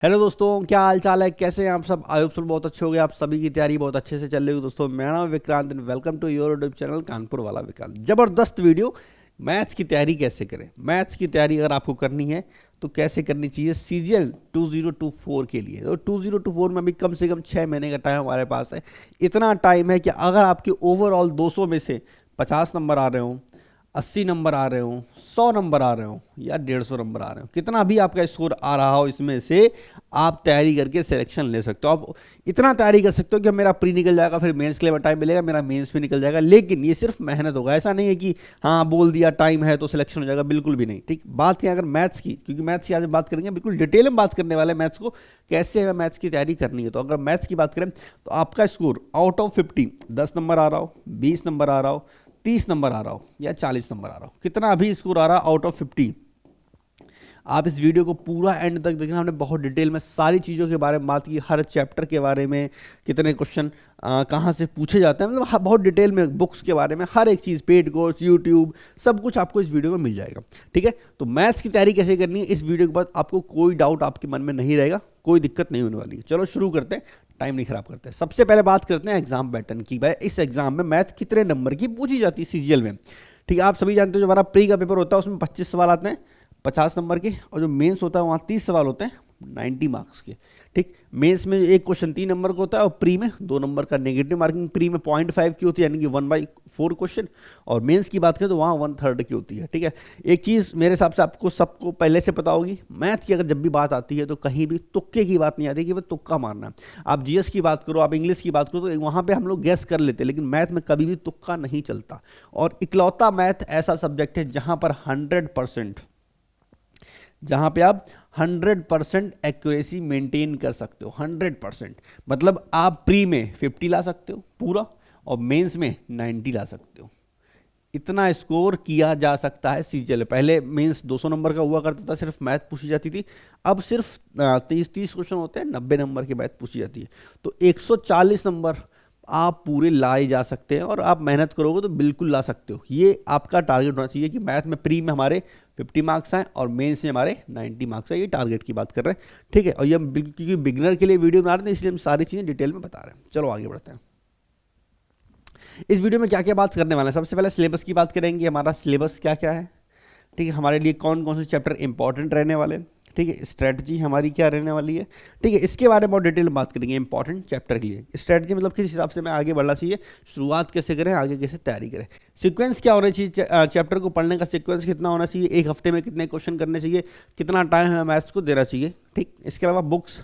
Hello दोस्तों, क्या हाल चाल है? कैसे हैं आप सब? आई होप सब बहुत अच्छे हो गए। आप सभी की तैयारी बहुत अच्छे से चल रही हो। दोस्तों, मेरा नाम Vikrant and welcome to your YouTube channel Kanpur वाला विक्रांत। जबरदस्त वीडियो। मैथ्स की तैयारी कैसे करें? मैथ्स की तैयारी अगर आपको करनी है तो कैसे करनी चाहिए सीजीएल 2024 के लिए। तो 2024 में अभी कम से कम 6 महीने का टाइम हमारे पास है। इतना टाइम है कि अगर आपके ओवरऑल 200 में से 50 नंबर आ रहे हों, 80 नंबर आ रहे हों, 100 नंबर आ रहे हों या 150 नंबर आ रहे हो, कितना भी आपका स्कोर आ रहा हो, इसमें से आप तैयारी करके सिलेक्शन ले सकते हो। आप इतना तैयारी कर सकते हो कि मेरा प्री निकल जाएगा, फिर मेंस के लिए टाइम मिलेगा, मेरा मेंस भी निकल जाएगा। लेकिन ये सिर्फ मेहनत होगा। ऐसा नहीं है कि हाँ बोल दिया टाइम है तो सिलेक्शन हो जाएगा, बिल्कुल भी नहीं। ठीक, बात करें अगर मैथ्स की, क्योंकि मैथ्स की आज बात करेंगे, बिल्कुल डिटेल में बात करने वाले मैथ्स को कैसे हमें मैथ्स की तैयारी करनी है। तो अगर मैथ्स की बात करें तो आपका स्कोर आउट ऑफ 50 10 नंबर आ रहा हो, 20 नंबर आ रहा हो, 30 नंबर आ रहा हो या 40 नंबर आ रहा हो, कितना भी स्कोर आ रहा है आउट ऑफ 50, आप इस वीडियो को पूरा एंड तक देखना। हमने बहुत डिटेल में सारी चीज़ों के बारे में बात की, हर चैप्टर के बारे में, कितने क्वेश्चन कहाँ से पूछे जाते हैं, मतलब बहुत डिटेल में बुक्स के बारे में, हर एक चीज़, पेड कोर्स, यूट्यूब, सब कुछ आपको इस वीडियो में मिल जाएगा। ठीक है, तो मैथ्स की तैयारी कैसे करनी है, इस वीडियो के बाद आपको कोई डाउट आपके मन में नहीं रहेगा, कोई दिक्कत नहीं होने वाली है। चलो शुरू करते हैं, टाइम नहीं खराब करते हैं। सबसे पहले बात करते हैं एग्जाम पैटर्न की। भाई इस एग्जाम में मैथ कितने नंबर की पूछी जाती है सीजीएल में? ठीक है, आप सभी जानते हो जो हमारा प्री का पेपर होता है उसमें 25 सवाल आते हैं 50 नंबर के, और जो मेंस होता है वहाँ 30 सवाल होते हैं 90 मार्क्स के। ठीक, मेंस में एक क्वेश्चन 3 नंबर का होता है और प्री में 2 नंबर का नेगेटिव मार्किंग प्री में 0.5 की होती है, यानी कि 1/4 क्वेश्चन। और मेंस की बात करें तो वहाँ 1/3 की होती है। ठीक है, एक चीज़ मेरे हिसाब से आपको सबको पहले से पता होगी, मैथ की अगर जब भी बात आती है तो कहीं भी तुक्के की बात नहीं आती कि भाई तुक्का मारना है। आप जीएस की बात करो, आप इंग्लिश की बात करो, तो वहाँ पर हम लोग गैस कर लेते हैं, लेकिन मैथ में कभी भी तुक्का नहीं चलता। और इकलौता मैथ ऐसा सब्जेक्ट है जहाँ पर 100%, जहां पे आप 100% एक्यूरेसी मेंटेन कर सकते हो। 100% मतलब आप प्री में 50 ला सकते हो पूरा, और मेंस में 90 ला सकते हो। इतना स्कोर किया जा सकता है सीजीएल। पहले मेंस 200 नंबर का हुआ करता था, सिर्फ मैथ पूछी जाती थी। अब सिर्फ 30 क्वेश्चन होते हैं, 90 नंबर की मैथ पूछी जाती है। तो 140 नंबर आप पूरे लाए जा सकते हैं, और आप मेहनत करोगे तो बिल्कुल ला सकते हो। ये आपका टारगेट होना चाहिए कि मैथ में प्री में हमारे 50 मार्क्स आए और मेंस में हमारे 90 मार्क्स आए। ये टारगेट की बात कर रहे हैं। ठीक है, और ये हम क्योंकि बिगिनर के लिए वीडियो बना रहे हैं, इसलिए हम सारी चीज़ें डिटेल में बता रहे हैं। चलो आगे बढ़ते हैं। इस वीडियो में क्या क्या बात करने वाले हैं, सबसे पहले सिलेबस की बात करेंगे, हमारा सिलेबस क्या क्या है। ठीक है, हमारे लिए कौन कौन से चैप्टर इंपॉर्टेंट रहने वाले हैं। ठीक है, स्ट्रेटजी हमारी क्या रहने वाली है। ठीक है, इसके बारे में बहुत डिटेल में बात करेंगे। इंपॉर्टेंट चैप्टर के लिए स्ट्रेटजी मतलब किस हिसाब से मैं आगे बढ़ना चाहिए, शुरुआत कैसे करें, आगे कैसे तैयारी करें, सीक्वेंस क्या होना चाहिए, चैप्टर को पढ़ने का सीक्वेंस कितना होना चाहिए, एक हफ्ते में कितने क्वेश्चन करने चाहिए, कितना टाइम है मैथ्स को देना चाहिए। ठीक, इसके अलावा बुक्स,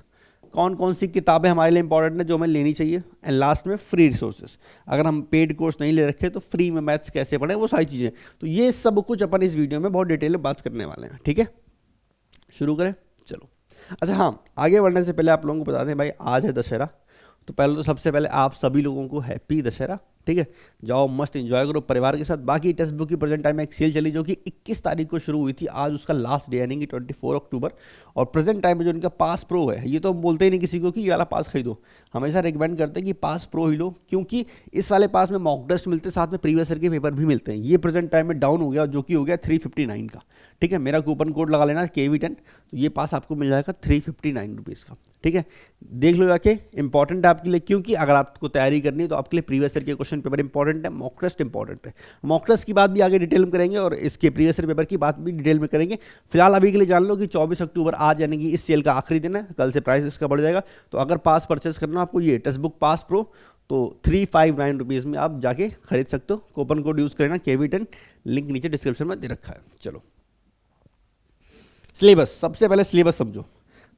कौन कौन सी किताबें हमारे लिए इंपॉर्टेंट है जो हमें लेनी चाहिए, एंड लास्ट में फ्री रिसोर्सेज, अगर हम पेड कोर्स नहीं ले रखे तो फ्री में मैथ्स कैसे पढ़ें, वो सारी चीज़ें। तो ये सब कुछ अपन इस वीडियो में बहुत डिटेल में बात करने वाले हैं। ठीक है, शुरू करें, चलो। अच्छा हाँ, आगे बढ़ने से पहले आप लोगों को बता दें भाई, आज है दशहरा। तो पहले तो सबसे पहले आप सभी लोगों को हैप्पी दशहरा। ठीक है, जाओ मस्त एंजॉय करो परिवार के साथ। बाकी टेक्स्ट बुक की प्रेजेंट टाइम में एक सेल चली जो कि 21 तारीख को शुरू हुई थी, आज उसका लास्ट डे यानी कि 24 अक्टूबर। और प्रेजेंट टाइम में जो इनका पास प्रो है, ये तो हम बोलते ही नहीं किसी को कि ये वाला पास खरीदो, हमेशा रिकमेंड करते हैं कि पास प्रो ही लो, क्योंकि इस वाले पास में मॉक टेस्ट मिलते हैं, साथ में प्रीवियस ईयर के पेपर भी मिलते हैं। ये प्रेजेंट टाइम में डाउन हो गया, जो कि हो गया 359 का। ठीक है, मेरा कूपन कोड लगा लेना KV10, तो ये पास आपको मिल जाएगा 359 रुपीज़ का। ठीक है, देख लो जाके, इंपॉर्टेंट है आपके लिए, क्योंकि अगर आपको तैयारी करनी है तो आपके लिए प्रीवियस ईयर के क्वेश्चन पेपर इंपॉर्टेंट है, मॉक टेस्ट इंपॉर्टेंट है। मॉक टेस्ट की बात भी आगे डिटेल में करेंगे और इसके प्रीवियस ईयर पेपर की बात भी डिटेल में करेंगे। फिलहाल अभी के लिए जान लो कि 24 अक्टूबर आज यानी कि इस सेल का आखिरी दिन है, कल से प्राइस इसका बढ़ जाएगा। तो अगर पास परचेस करना आपको ये टेक्स्ट बुक पास प्रो, तो 359 रुपीज़ में आप जाके खरीद सकते हो। कूपन कोड यूज़ करना KV10, लिंक नीचे डिस्क्रिप्शन में दे रखा है। चलो, सिलेबस, सबसे पहले सिलेबस समझो।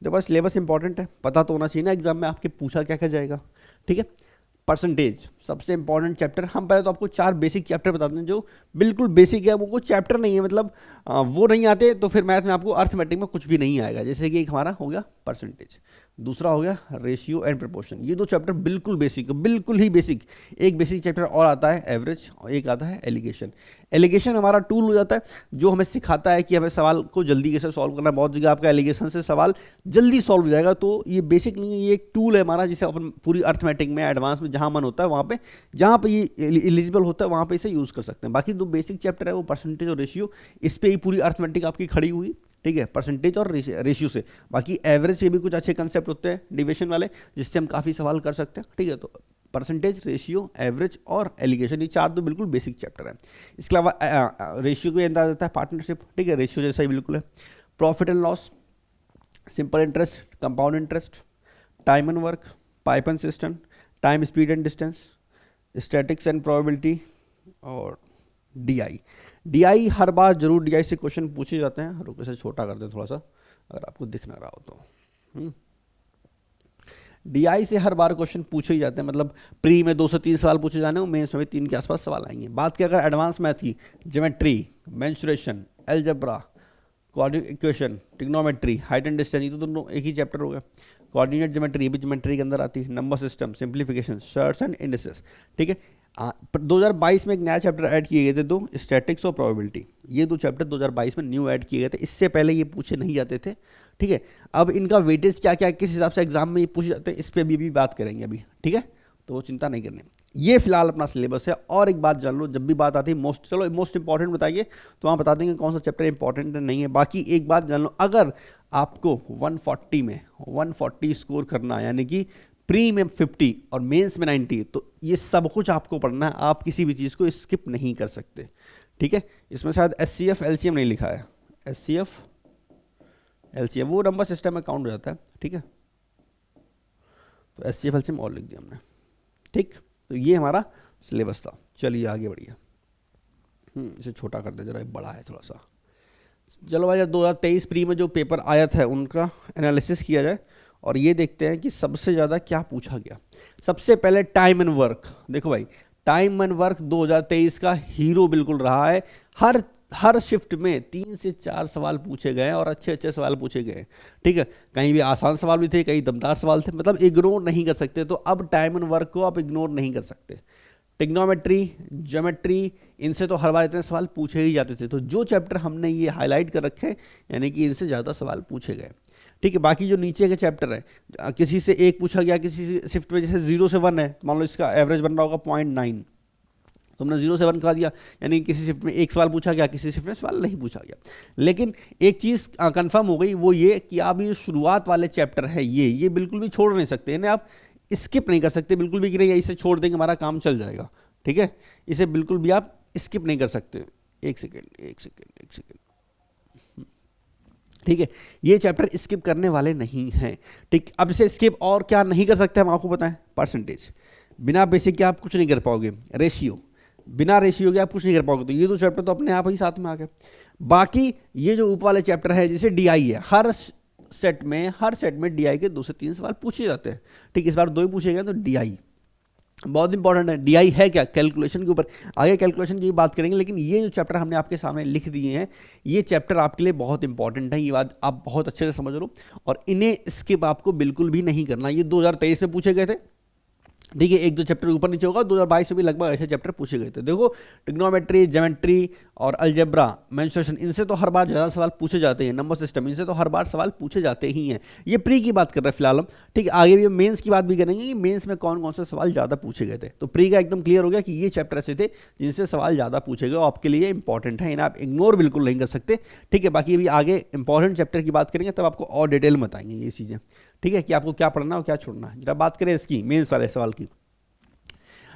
देखो सिलेबस इंपॉर्टेंट है, पता तो होना चाहिए ना एग्जाम में आपके पूछा क्या क्या जाएगा। ठीक है, परसेंटेज सबसे इंपॉर्टेंट चैप्टर। हम पहले तो आपको 4 बेसिक चैप्टर बताते हैं जो बिल्कुल बेसिक है, वो कोई चैप्टर नहीं है, मतलब वो नहीं आते तो फिर मैथ में आपको अर्थमेटिक में कुछ भी नहीं आएगा। जैसे कि एक हमारा हो गया परसेंटेज, दूसरा हो गया रेशियो एंड प्रोपोर्शन। ये 2 चैप्टर बिल्कुल बेसिक, बिल्कुल ही बेसिक। एक बेसिक चैप्टर और आता है एवरेज, और एक आता है एलिगेशन। एलिगेशन हमारा टूल हो जाता है जो हमें सिखाता है कि हमें सवाल को जल्दी कैसे सॉल्व करना है। बहुत जगह आपका एलिगेशन से सवाल जल्दी सॉल्व हो जाएगा, तो ये बेसिक नहीं है, ये एक टूल है हमारा, जिसे अपन पूरी अर्थमेटिक में एडवांस में जहाँ मन होता है वहाँ पे, जहाँ पे ये एलिजिबल होता है वहाँ पे इसे यूज़ कर सकते हैं। बाकी 2 बेसिक चैप्टर है वो परसेंटेज और रेशियो, इस पर ही पूरी अर्थमेटिक आपकी खड़ी हुई। ठीक है, परसेंटेज और रेशियो से। बाकी एवरेज से भी कुछ अच्छे कंसेप्ट होते हैं डिविजन वाले, जिससे हम काफ़ी सवाल कर सकते हैं, ठीक है। तो परसेंटेज, रेशियो, एवरेज और एलिगेशन, ये चार तो बिल्कुल बेसिक चैप्टर है। इसके अलावा रेशियो को अंदाज आता है पार्टनरशिप, ठीक है, रेशियो जैसा ही बिल्कुल है। Profit and loss, simple interest, compound interest, time and work, pipe and system, time speed and distance, statics and probability और डीआई। डीआई हर बार जरूर डीआई से क्वेश्चन पूछे जाते हैं। रुको से छोटा कर दें थोड़ा सा, अगर आपको दिख ना रहा हो तो। डीआई से हर बार क्वेश्चन पूछे ही जाते हैं, मतलब प्री में 2 से 3 सवाल पूछे जाने, मेंस में 3 के आसपास सवाल आएंगे। बात की अगर एडवांस मैथ की, geometry, mensuration, algebra, coordinate equation, trigonometry, height and distance, ये तो दोनों एक ही चैप्टर हो गया। कोऑर्डिनेट ज्योमेट्री, ये भी ज्योमेट्री के अंदर आती है। Number system, simplification, shirts and indices, ठीक है। 2022 में एक नया चैप्टर ऐड किए गए थे, 2 स्टैटिक्स और प्रोबेबिलिटी। ये 2 चैप्टर 2022 में न्यू ऐड किए गए थे, इससे पहले ये पूछे नहीं जाते थे, ठीक है। अब इनका वेटेज क्या क्या, किस हिसाब से एग्जाम में ये पूछे जाते हैं, इस पर भी बात करेंगे अभी, ठीक है। तो वो चिंता नहीं करनी, ये फिलहाल अपना सिलेबस है। और एक बात जान लो, जब भी बात आती है मोस्ट इंपॉर्टेंट बताइए, तो वहाँ बता देंगे कौन सा चैप्टर इंपॉर्टेंट नहीं है। बाकी एक बात जान लो, अगर आपको 140 में 140 स्कोर करना है, यानी कि प्री में 50 और मेंस में 90, तो ये सब कुछ आपको पढ़ना है, आप किसी भी चीज़ को स्किप नहीं कर सकते, ठीक है। इसमें शायद SCF LCM नहीं लिखा है, SCF LCM वो नंबर सिस्टम में काउंट हो जाता है, ठीक है। तो SCF LCM और लिख दिया हमने, ठीक। तो ये हमारा सिलेबस था। चलिए आगे बढ़िए, इसे छोटा कर दे जरा, बड़ा है थोड़ा सा। चलो भाई, 2023 प्री में जो पेपर आया था उनका एनालिसिस किया जाए, और ये देखते हैं कि सबसे ज़्यादा क्या पूछा गया। सबसे पहले टाइम एंड वर्क। देखो भाई, टाइम एंड वर्क 2023 का हीरो बिल्कुल रहा है। हर शिफ्ट में 3 से 4 सवाल पूछे गए और अच्छे अच्छे सवाल पूछे गए, ठीक है। कहीं भी आसान सवाल भी थे, कहीं दमदार सवाल थे, मतलब इग्नोर नहीं कर सकते। तो अब टाइम एंड वर्क को आप इग्नोर नहीं कर सकते। टिग्नोमेट्री, ज्योमेट्री, इनसे तो हर बार इतने सवाल पूछे ही जाते थे। तो जो चैप्टर हमने ये हाईलाइट कर रखे हैं, यानी कि इनसे ज़्यादा सवाल पूछे गए, ठीक है। बाकी जो नीचे के चैप्टर है, किसी से 1 पूछा गया, किसी से शिफ्ट में जैसे 0 से 1 है, मान लो इसका एवरेज बन रहा होगा 0.9, तुमने 0 से 1 करा दिया, यानी किसी शिफ्ट में 1 सवाल पूछा गया, किसी शिफ्ट में सवाल नहीं पूछा गया। लेकिन एक चीज़ कंफर्म हो गई, वो ये कि आप ये शुरुआत वाले चैप्टर है, ये बिल्कुल भी छोड़ नहीं सकते, इन्हें आप स्किप नहीं कर सकते बिल्कुल भी, कि नहीं इसे छोड़ देंगे हमारा काम चल जाएगा, ठीक है। इसे बिल्कुल भी आप स्किप नहीं कर सकते। एक सेकेंड, ठीक है। ये चैप्टर स्किप करने वाले नहीं हैं, ठीक। अब इसे स्किप और क्या नहीं कर सकते हम आपको बताएं। परसेंटेज, बिना बेसिक के आप कुछ नहीं कर पाओगे। रेशियो, बिना रेशियो के आप कुछ नहीं कर पाओगे। तो ये 2 चैप्टर तो अपने आप ही साथ में आ गए। बाकी ये जो ऊपर वाले चैप्टर है, जैसे डीआई है, हर सेट में डीआई के 2 से 3 सवाल पूछे जाते हैं, ठीक। इस बार 2 ही पूछे गए, तो डीआई बहुत इंपॉर्टेंट है। डीआई है क्या, कैलकुलेशन के ऊपर, आगे कैलकुलेशन की बात करेंगे। लेकिन ये जो चैप्टर हमने आपके सामने लिख दिए हैं, ये चैप्टर आपके लिए बहुत इंपॉर्टेंट है, ये बात आप बहुत अच्छे से समझ लो। और इन्हें स्किप आपको बिल्कुल भी नहीं करना। ये 2023 में पूछे गए थे, ठीक है। 1-2 चैप्टर ऊपर नीचे होगा। 2022 में भी लगभग ऐसे चैप्टर पूछे गए थे। देखो, ट्रिग्नोमेट्री, ज्योमेट्री और अलजेब्रा, मेंसुरेशन, इनसे तो हर बार ज़्यादा सवाल पूछे जाते हैं। नंबर सिस्टम, इनसे तो हर बार सवाल पूछे जाते ही हैं। ये प्री की बात कर रहे हैं फिलहाल हम, ठीक है। आगे भी मेंस की बात भी करेंगे कि मेंस में कौन कौन से सवाल ज़्यादा पूछे गए थे। तो प्री का एकदम क्लियर हो गया कि ये चैप्टर ऐसे थे जिनसे सवाल ज़्यादा पूछे गए, आपके लिए इंपॉर्टेंट है, इन्हें आप इग्नोर बिल्कुल नहीं कर सकते, ठीक है। बाकी अभी आगे इंपॉर्टेंट चैप्टर की बात करेंगे, तब आपको और डिटेल में बताएंगे ये चीज़ें, ठीक है, कि आपको क्या पढ़ना है और क्या छोड़ना है। जरा बात करें इसकी मेंस वाले सवाल की।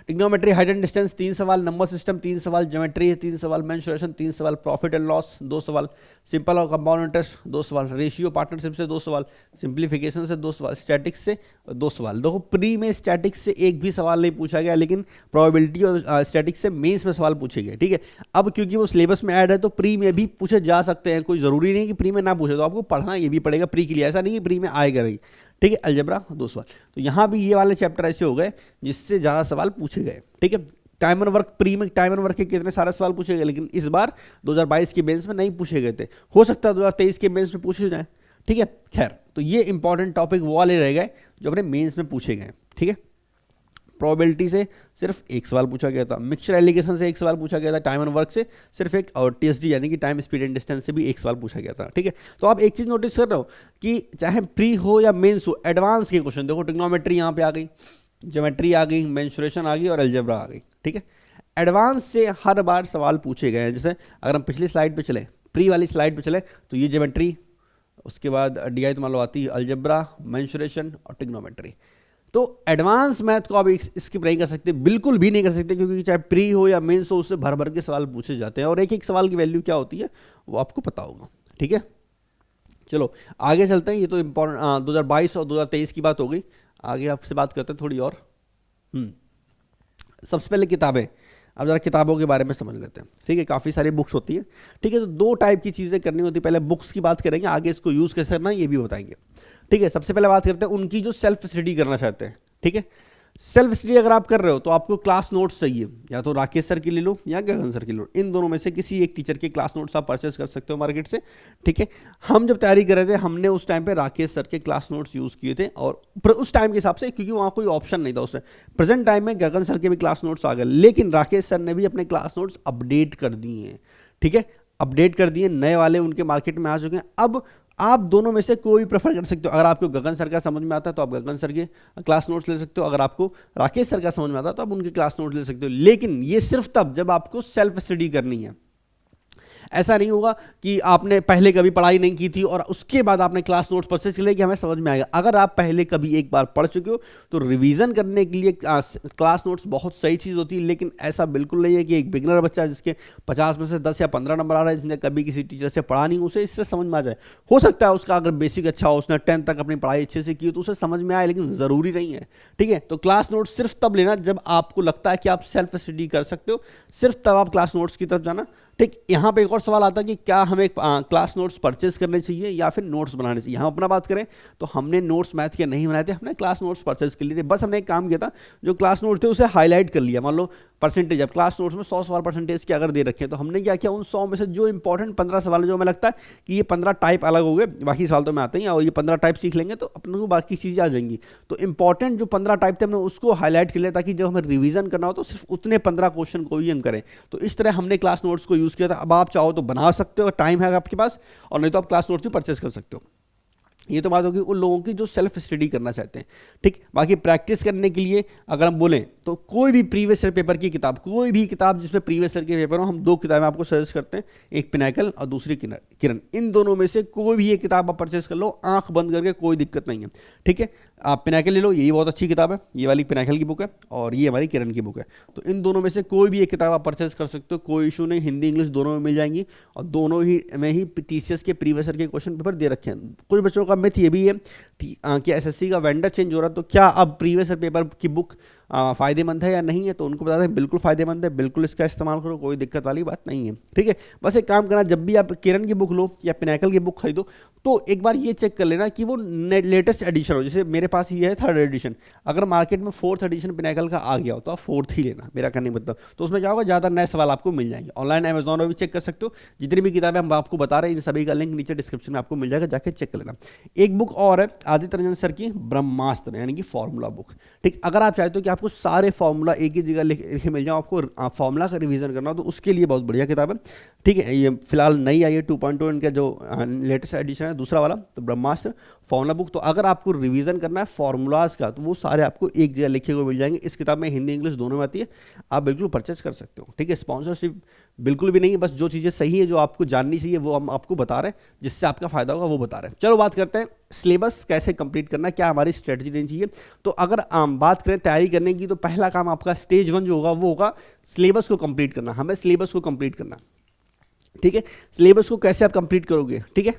ट्रिग्नोमेट्री, हाइट एंड डिस्टेंस 3 सवाल, नंबर सिस्टम 3 सवाल, ज्योमेट्री 3 सवाल, मेंसुरेशन 3 सवाल, प्रॉफिट एंड लॉस 2 सवाल, सिंपल और कंपाउंड इंटरेस्ट 2 सवाल, रेशियो पार्टनरशिप से 2 सवाल, सिंप्लीफिकेशन से 2 सवाल, स्टैटिक्स से 2 सवाल। देखो, प्री में स्टैटिक्स से एक भी सवाल नहीं पूछा गया, लेकिन प्रोबेबिलिटी और स्टैटिक्स से मेंस में सवाल पूछे गए, ठीक है। अब क्योंकि वो सिलेबस में ऐड है, तो प्री में भी पूछे जा सकते हैं, कोई ज़रूरी नहीं कि प्री में ना पूछे। तो आपको पढ़ना ये भी पड़ेगा प्री के लिए, ऐसा नहीं कि प्री में आएगा नहीं, ठीक है। अलजेब्रा 2 सवाल। तो यहाँ भी ये वाले चैप्टर ऐसे हो गए जिससे ज़्यादा सवाल पूछे गए, ठीक है। टाइम एंड वर्क, प्री में टाइम एंड वर्क के कितने सारे सवाल पूछे गए, लेकिन इस बार 2022 के मेंस में नहीं पूछे गए थे। हो सकता है 2023 के मेंस में पूछे जाए, ठीक है। खैर, तो ये इंपॉर्टेंट टॉपिक वो वाले रह गए जो अपने मेंस में पूछे गए, ठीक है। प्रोबेबिलिटी से सिर्फ 1 सवाल पूछा गया था, मिक्सचर एलिगेशन से 1 सवाल पूछा गया था, टाइम एंड वर्क से सिर्फ 1, और टीएसडी यानी कि टाइम स्पीड एंड डिस्टेंस से भी 1 सवाल पूछा गया था, ठीक है। तो आप एक चीज़ नोटिस कर रहे हो कि चाहे प्री हो या मेंस हो, एडवांस के क्वेश्चन देखो, ट्रिग्नोमेट्री यहाँ पे आ गई, ज्योमेट्री आ गई, मेंसुरेशन आ गई और अलजेब्रा आ गई, ठीक है। एडवांस से हर बार सवाल पूछे गए हैं। जैसे अगर हम पिछली स्लाइड पे चले, प्री वाली स्लाइड पे चले तो ये ज्योमेट्री, उसके बाद DI तो मान लो आती है अलजेब्रा, मेंसुरेशन और ट्रिग्नोमेट्री। तो एडवांस मैथ को आप स्किप नहीं कर सकते, बिल्कुल भी नहीं कर सकते, क्योंकि चाहे प्री हो या मेंस हो उससे भर भर के सवाल पूछे जाते हैं और एक एक सवाल की वैल्यू क्या होती है वो आपको पता होगा। ठीक है, चलो आगे चलते हैं। ये तो इम्पोर्टेंट 2022 और 2023 की बात हो गई, आगे आपसे बात करते हैं थोड़ी और। सबसे पहले किताबें, अब जरा किताबों के बारे में समझ लेते हैं। ठीक है, काफ़ी सारी बुक्स होती हैं। ठीक है, तो दो टाइप की चीज़ें करनी होती है, पहले बुक्स की बात करेंगे, आगे इसको यूज़ कैसे करना है ये भी बताएंगे। ठीक है, सबसे पहले बात करते हैं उनकी जो सेल्फ स्टडी करना चाहते हैं। ठीक है, सेल्फ स्टडी अगर आप कर रहे हो तो आपको क्लास नोट्स चाहिए, या तो राकेश सर की ले लो या गगन सर की ले लो, इन दोनों में से किसी एक टीचर के क्लास नोट्स आप परचेस कर सकते हो मार्केट से। ठीक है, हम जब तैयारी कर रहे थे हमने उस टाइम पे राकेश सर के क्लास नोट्स यूज़ किए थे, और उस टाइम के हिसाब से, क्योंकि वहाँ कोई ऑप्शन नहीं था उसमें। प्रेजेंट टाइम में गगन सर के भी क्लास नोट्स आ गए, लेकिन राकेश सर ने भी अपने क्लास नोट्स अपडेट कर दिए हैं। ठीक है, अपडेट कर दिए, नए वाले उनके मार्केट में आ चुके हैं। अब आप दोनों में से कोई प्रेफर कर सकते हो। अगर आपको गगन सर का समझ में आता है तो आप गगन सर के क्लास नोट्स ले सकते हो, अगर आपको राकेश सर का समझ में आता है तो आप उनके क्लास नोट्स ले सकते हो, लेकिन ये सिर्फ तब जब आपको सेल्फ स्टडी करनी है। ऐसा नहीं होगा कि आपने पहले कभी पढ़ाई नहीं की थी और उसके बाद आपने क्लास नोट्स परचेज कर लिया कि हमें समझ में आएगा। अगर आप पहले कभी एक बार पढ़ चुके हो तो रिवीजन करने के लिए क्लास नोट्स बहुत सही चीज़ होती है, लेकिन ऐसा बिल्कुल नहीं है कि एक बिगनर बच्चा जिसके 50 में से 10 या 15 नंबर आ रहा है, जिसने कभी किसी टीचर से पढ़ा नहीं, उसे इससे समझ में आ जाए। हो सकता है उसका अगर बेसिक अच्छा हो, उसने 10th तक अपनी पढ़ाई अच्छे से की तो उसे समझ में आए, लेकिन ज़रूरी नहीं है। ठीक है, तो क्लास नोट्स सिर्फ तब लेना जब आपको लगता है कि आप सेल्फ स्टडी कर सकते हो, सिर्फ तब आप क्लास नोट्स की तरफ जाना। ठीक, यहाँ पे एक और सवाल आता है कि क्या हमें क्लास नोट्स परचेज करने चाहिए या फिर नोट्स बनाने चाहिए। हम अपना बात करें तो हमने नोट्स मैथ के नहीं बनाए थे, हमने क्लास नोट्स परचेज कर लिए थे। बस हमने एक काम किया था, जो क्लास नोट थे उसे हाईलाइट कर लिया। मान लो परसेंटेज, अब क्लास नोट्स में 100 सवाल परसेंटेज के अगर दे रखे हैं तो हमने क्या किया, उन 100 में से जो इंपॉर्टेंट 15 सवाल जो हमें लगता है कि ये 15 टाइप अलग हो गए, बाकी सवाल तो में आते हैं, और ये 15 टाइप सीख लेंगे तो अपने को बाकी चीज़ें आ जाएंगी। तो इंपॉर्टेंट जो 15 टाइप थे हमने उसको हाईलाइट कर लिया, ताकि जब हमें रिवीजन करना हो तो सिर्फ उतने 15 क्वेश्चन को ही हम करें। तो इस तरह हमने क्लास नोट्स को यूज़ किया था। अब आप चाहो तो बना सकते हो, टाइम है आपके पास, और नहीं तो आप क्लास नोट्स भी परचेज कर सकते हो। ये तो बात होगी उन लोगों की जो सेल्फ स्टडी करना चाहते हैं। ठीक, बाकी प्रैक्टिस करने के लिए अगर हम बोलें तो कोई भी प्रीवियस ईयर पेपर की किताब, कोई भी किताब जिसमें प्रीवियस ईयर के पेपर हो, हम दो किताबें आपको सजेस्ट करते हैं, एक पिनाकल और दूसरी किरण। इन दोनों में से कोई भी एक किताब आप परचेज कर लो, आंख बंद करके, कोई दिक्कत नहीं है। ठीक है, आप पिनाकल ले लो, यही बहुत अच्छी किताब है, ये वाली पिनाकल की बुक है, और ये हमारी किरण की बुक है। तो इन दोनों में से कोई भी एक किताब आप परचेज कर सकते हो, कोई इशू नहीं, हिंदी इंग्लिश दोनों में मिल जाएंगी, और दोनों ही में ही TCS के प्रीवियस ईयर के क्वेश्चन पेपर दे रखे हैं। कुछ बच्चों का मिथ ये भी है कि SSC का वेंडर चेंज हो रहा है तो क्या अब प्रीवियस ईयर पेपर की बुक फ़ायदेमंद है या नहीं है, तो उनको बताते हैं बिल्कुल फ़ायदेमंद है, बिल्कुल इसका इस्तेमाल करो, कोई दिक्कत वाली बात नहीं है। ठीक है, बस एक काम करना, जब भी आप किरण की बुक लो या पिनाकल की बुक खरीदो तो एक बार ये चेक कर लेना कि वो लेटेस्ट एडिशन हो। जैसे मेरे पास ये है 3rd एडिशन, अगर मार्केट में 4th एडिशन पिनाकल का आ गया हो तो आप 4th ही लेना, मेरा कहने का मतलब। तो उसमें क्या होगा, ज़्यादा नए सवाल आपको मिल जाएंगे। ऑनलाइन अमेजॉन में भी चेक कर सकते हो, जितनी भी किताबें हम आपको बता रहे हैं इन सभी का लिंक नीचे डिस्क्रिप्शन में आपको मिल जाएगा, जाके चेक कर लेना। एक बुक और है आदित्य रंजन सर की, ब्रह्मास्त्र, यानी कि फॉर्मूला बुक। ठीक, अगर आप चाहते हो कि आपको सारे फॉर्मूला एक ही जगह लिखे मिल जाए, आपको फॉर्मूला का रिवीजन करना हो तो उसके लिए बहुत बढ़िया किताब है। ठीक है, ये फिलहाल नई आई है 2.2 इनका जो लेटेस्ट एडिशन है, दूसरा वाला, तो ब्रह्मास्त्र फॉर्मूला बुक। तो अगर आपको रिवीजन करना है फॉर्मूलाज का तो वो सारे आपको एक जगह लिखे हुए मिल जाएंगे। इस किताब में हिंदी इंग्लिश दोनों में आती है, आप बिल्कुल परचेज कर सकते हो। ठीक है, स्पॉन्सरशिप बिल्कुल भी नहीं है, बस जो चीज़ें सही है, जो आपको जाननी चाहिए वो हम आपको बता रहे हैं, जिससे आपका फायदा होगा वो बता रहे हैं। चलो बात करते हैं सिलेबस कैसे कंप्लीट करना है, क्या हमारी स्ट्रेटजी रहनी चाहिए। तो अगर बात करें तैयारी करने की, तो पहला काम आपका स्टेज 1 जो होगा वो होगा सिलेबस को कंप्लीट करना। हमें सिलेबस को कंप्लीट करना। ठीक है, सिलेबस को कैसे आप कंप्लीट करोगे। ठीक है,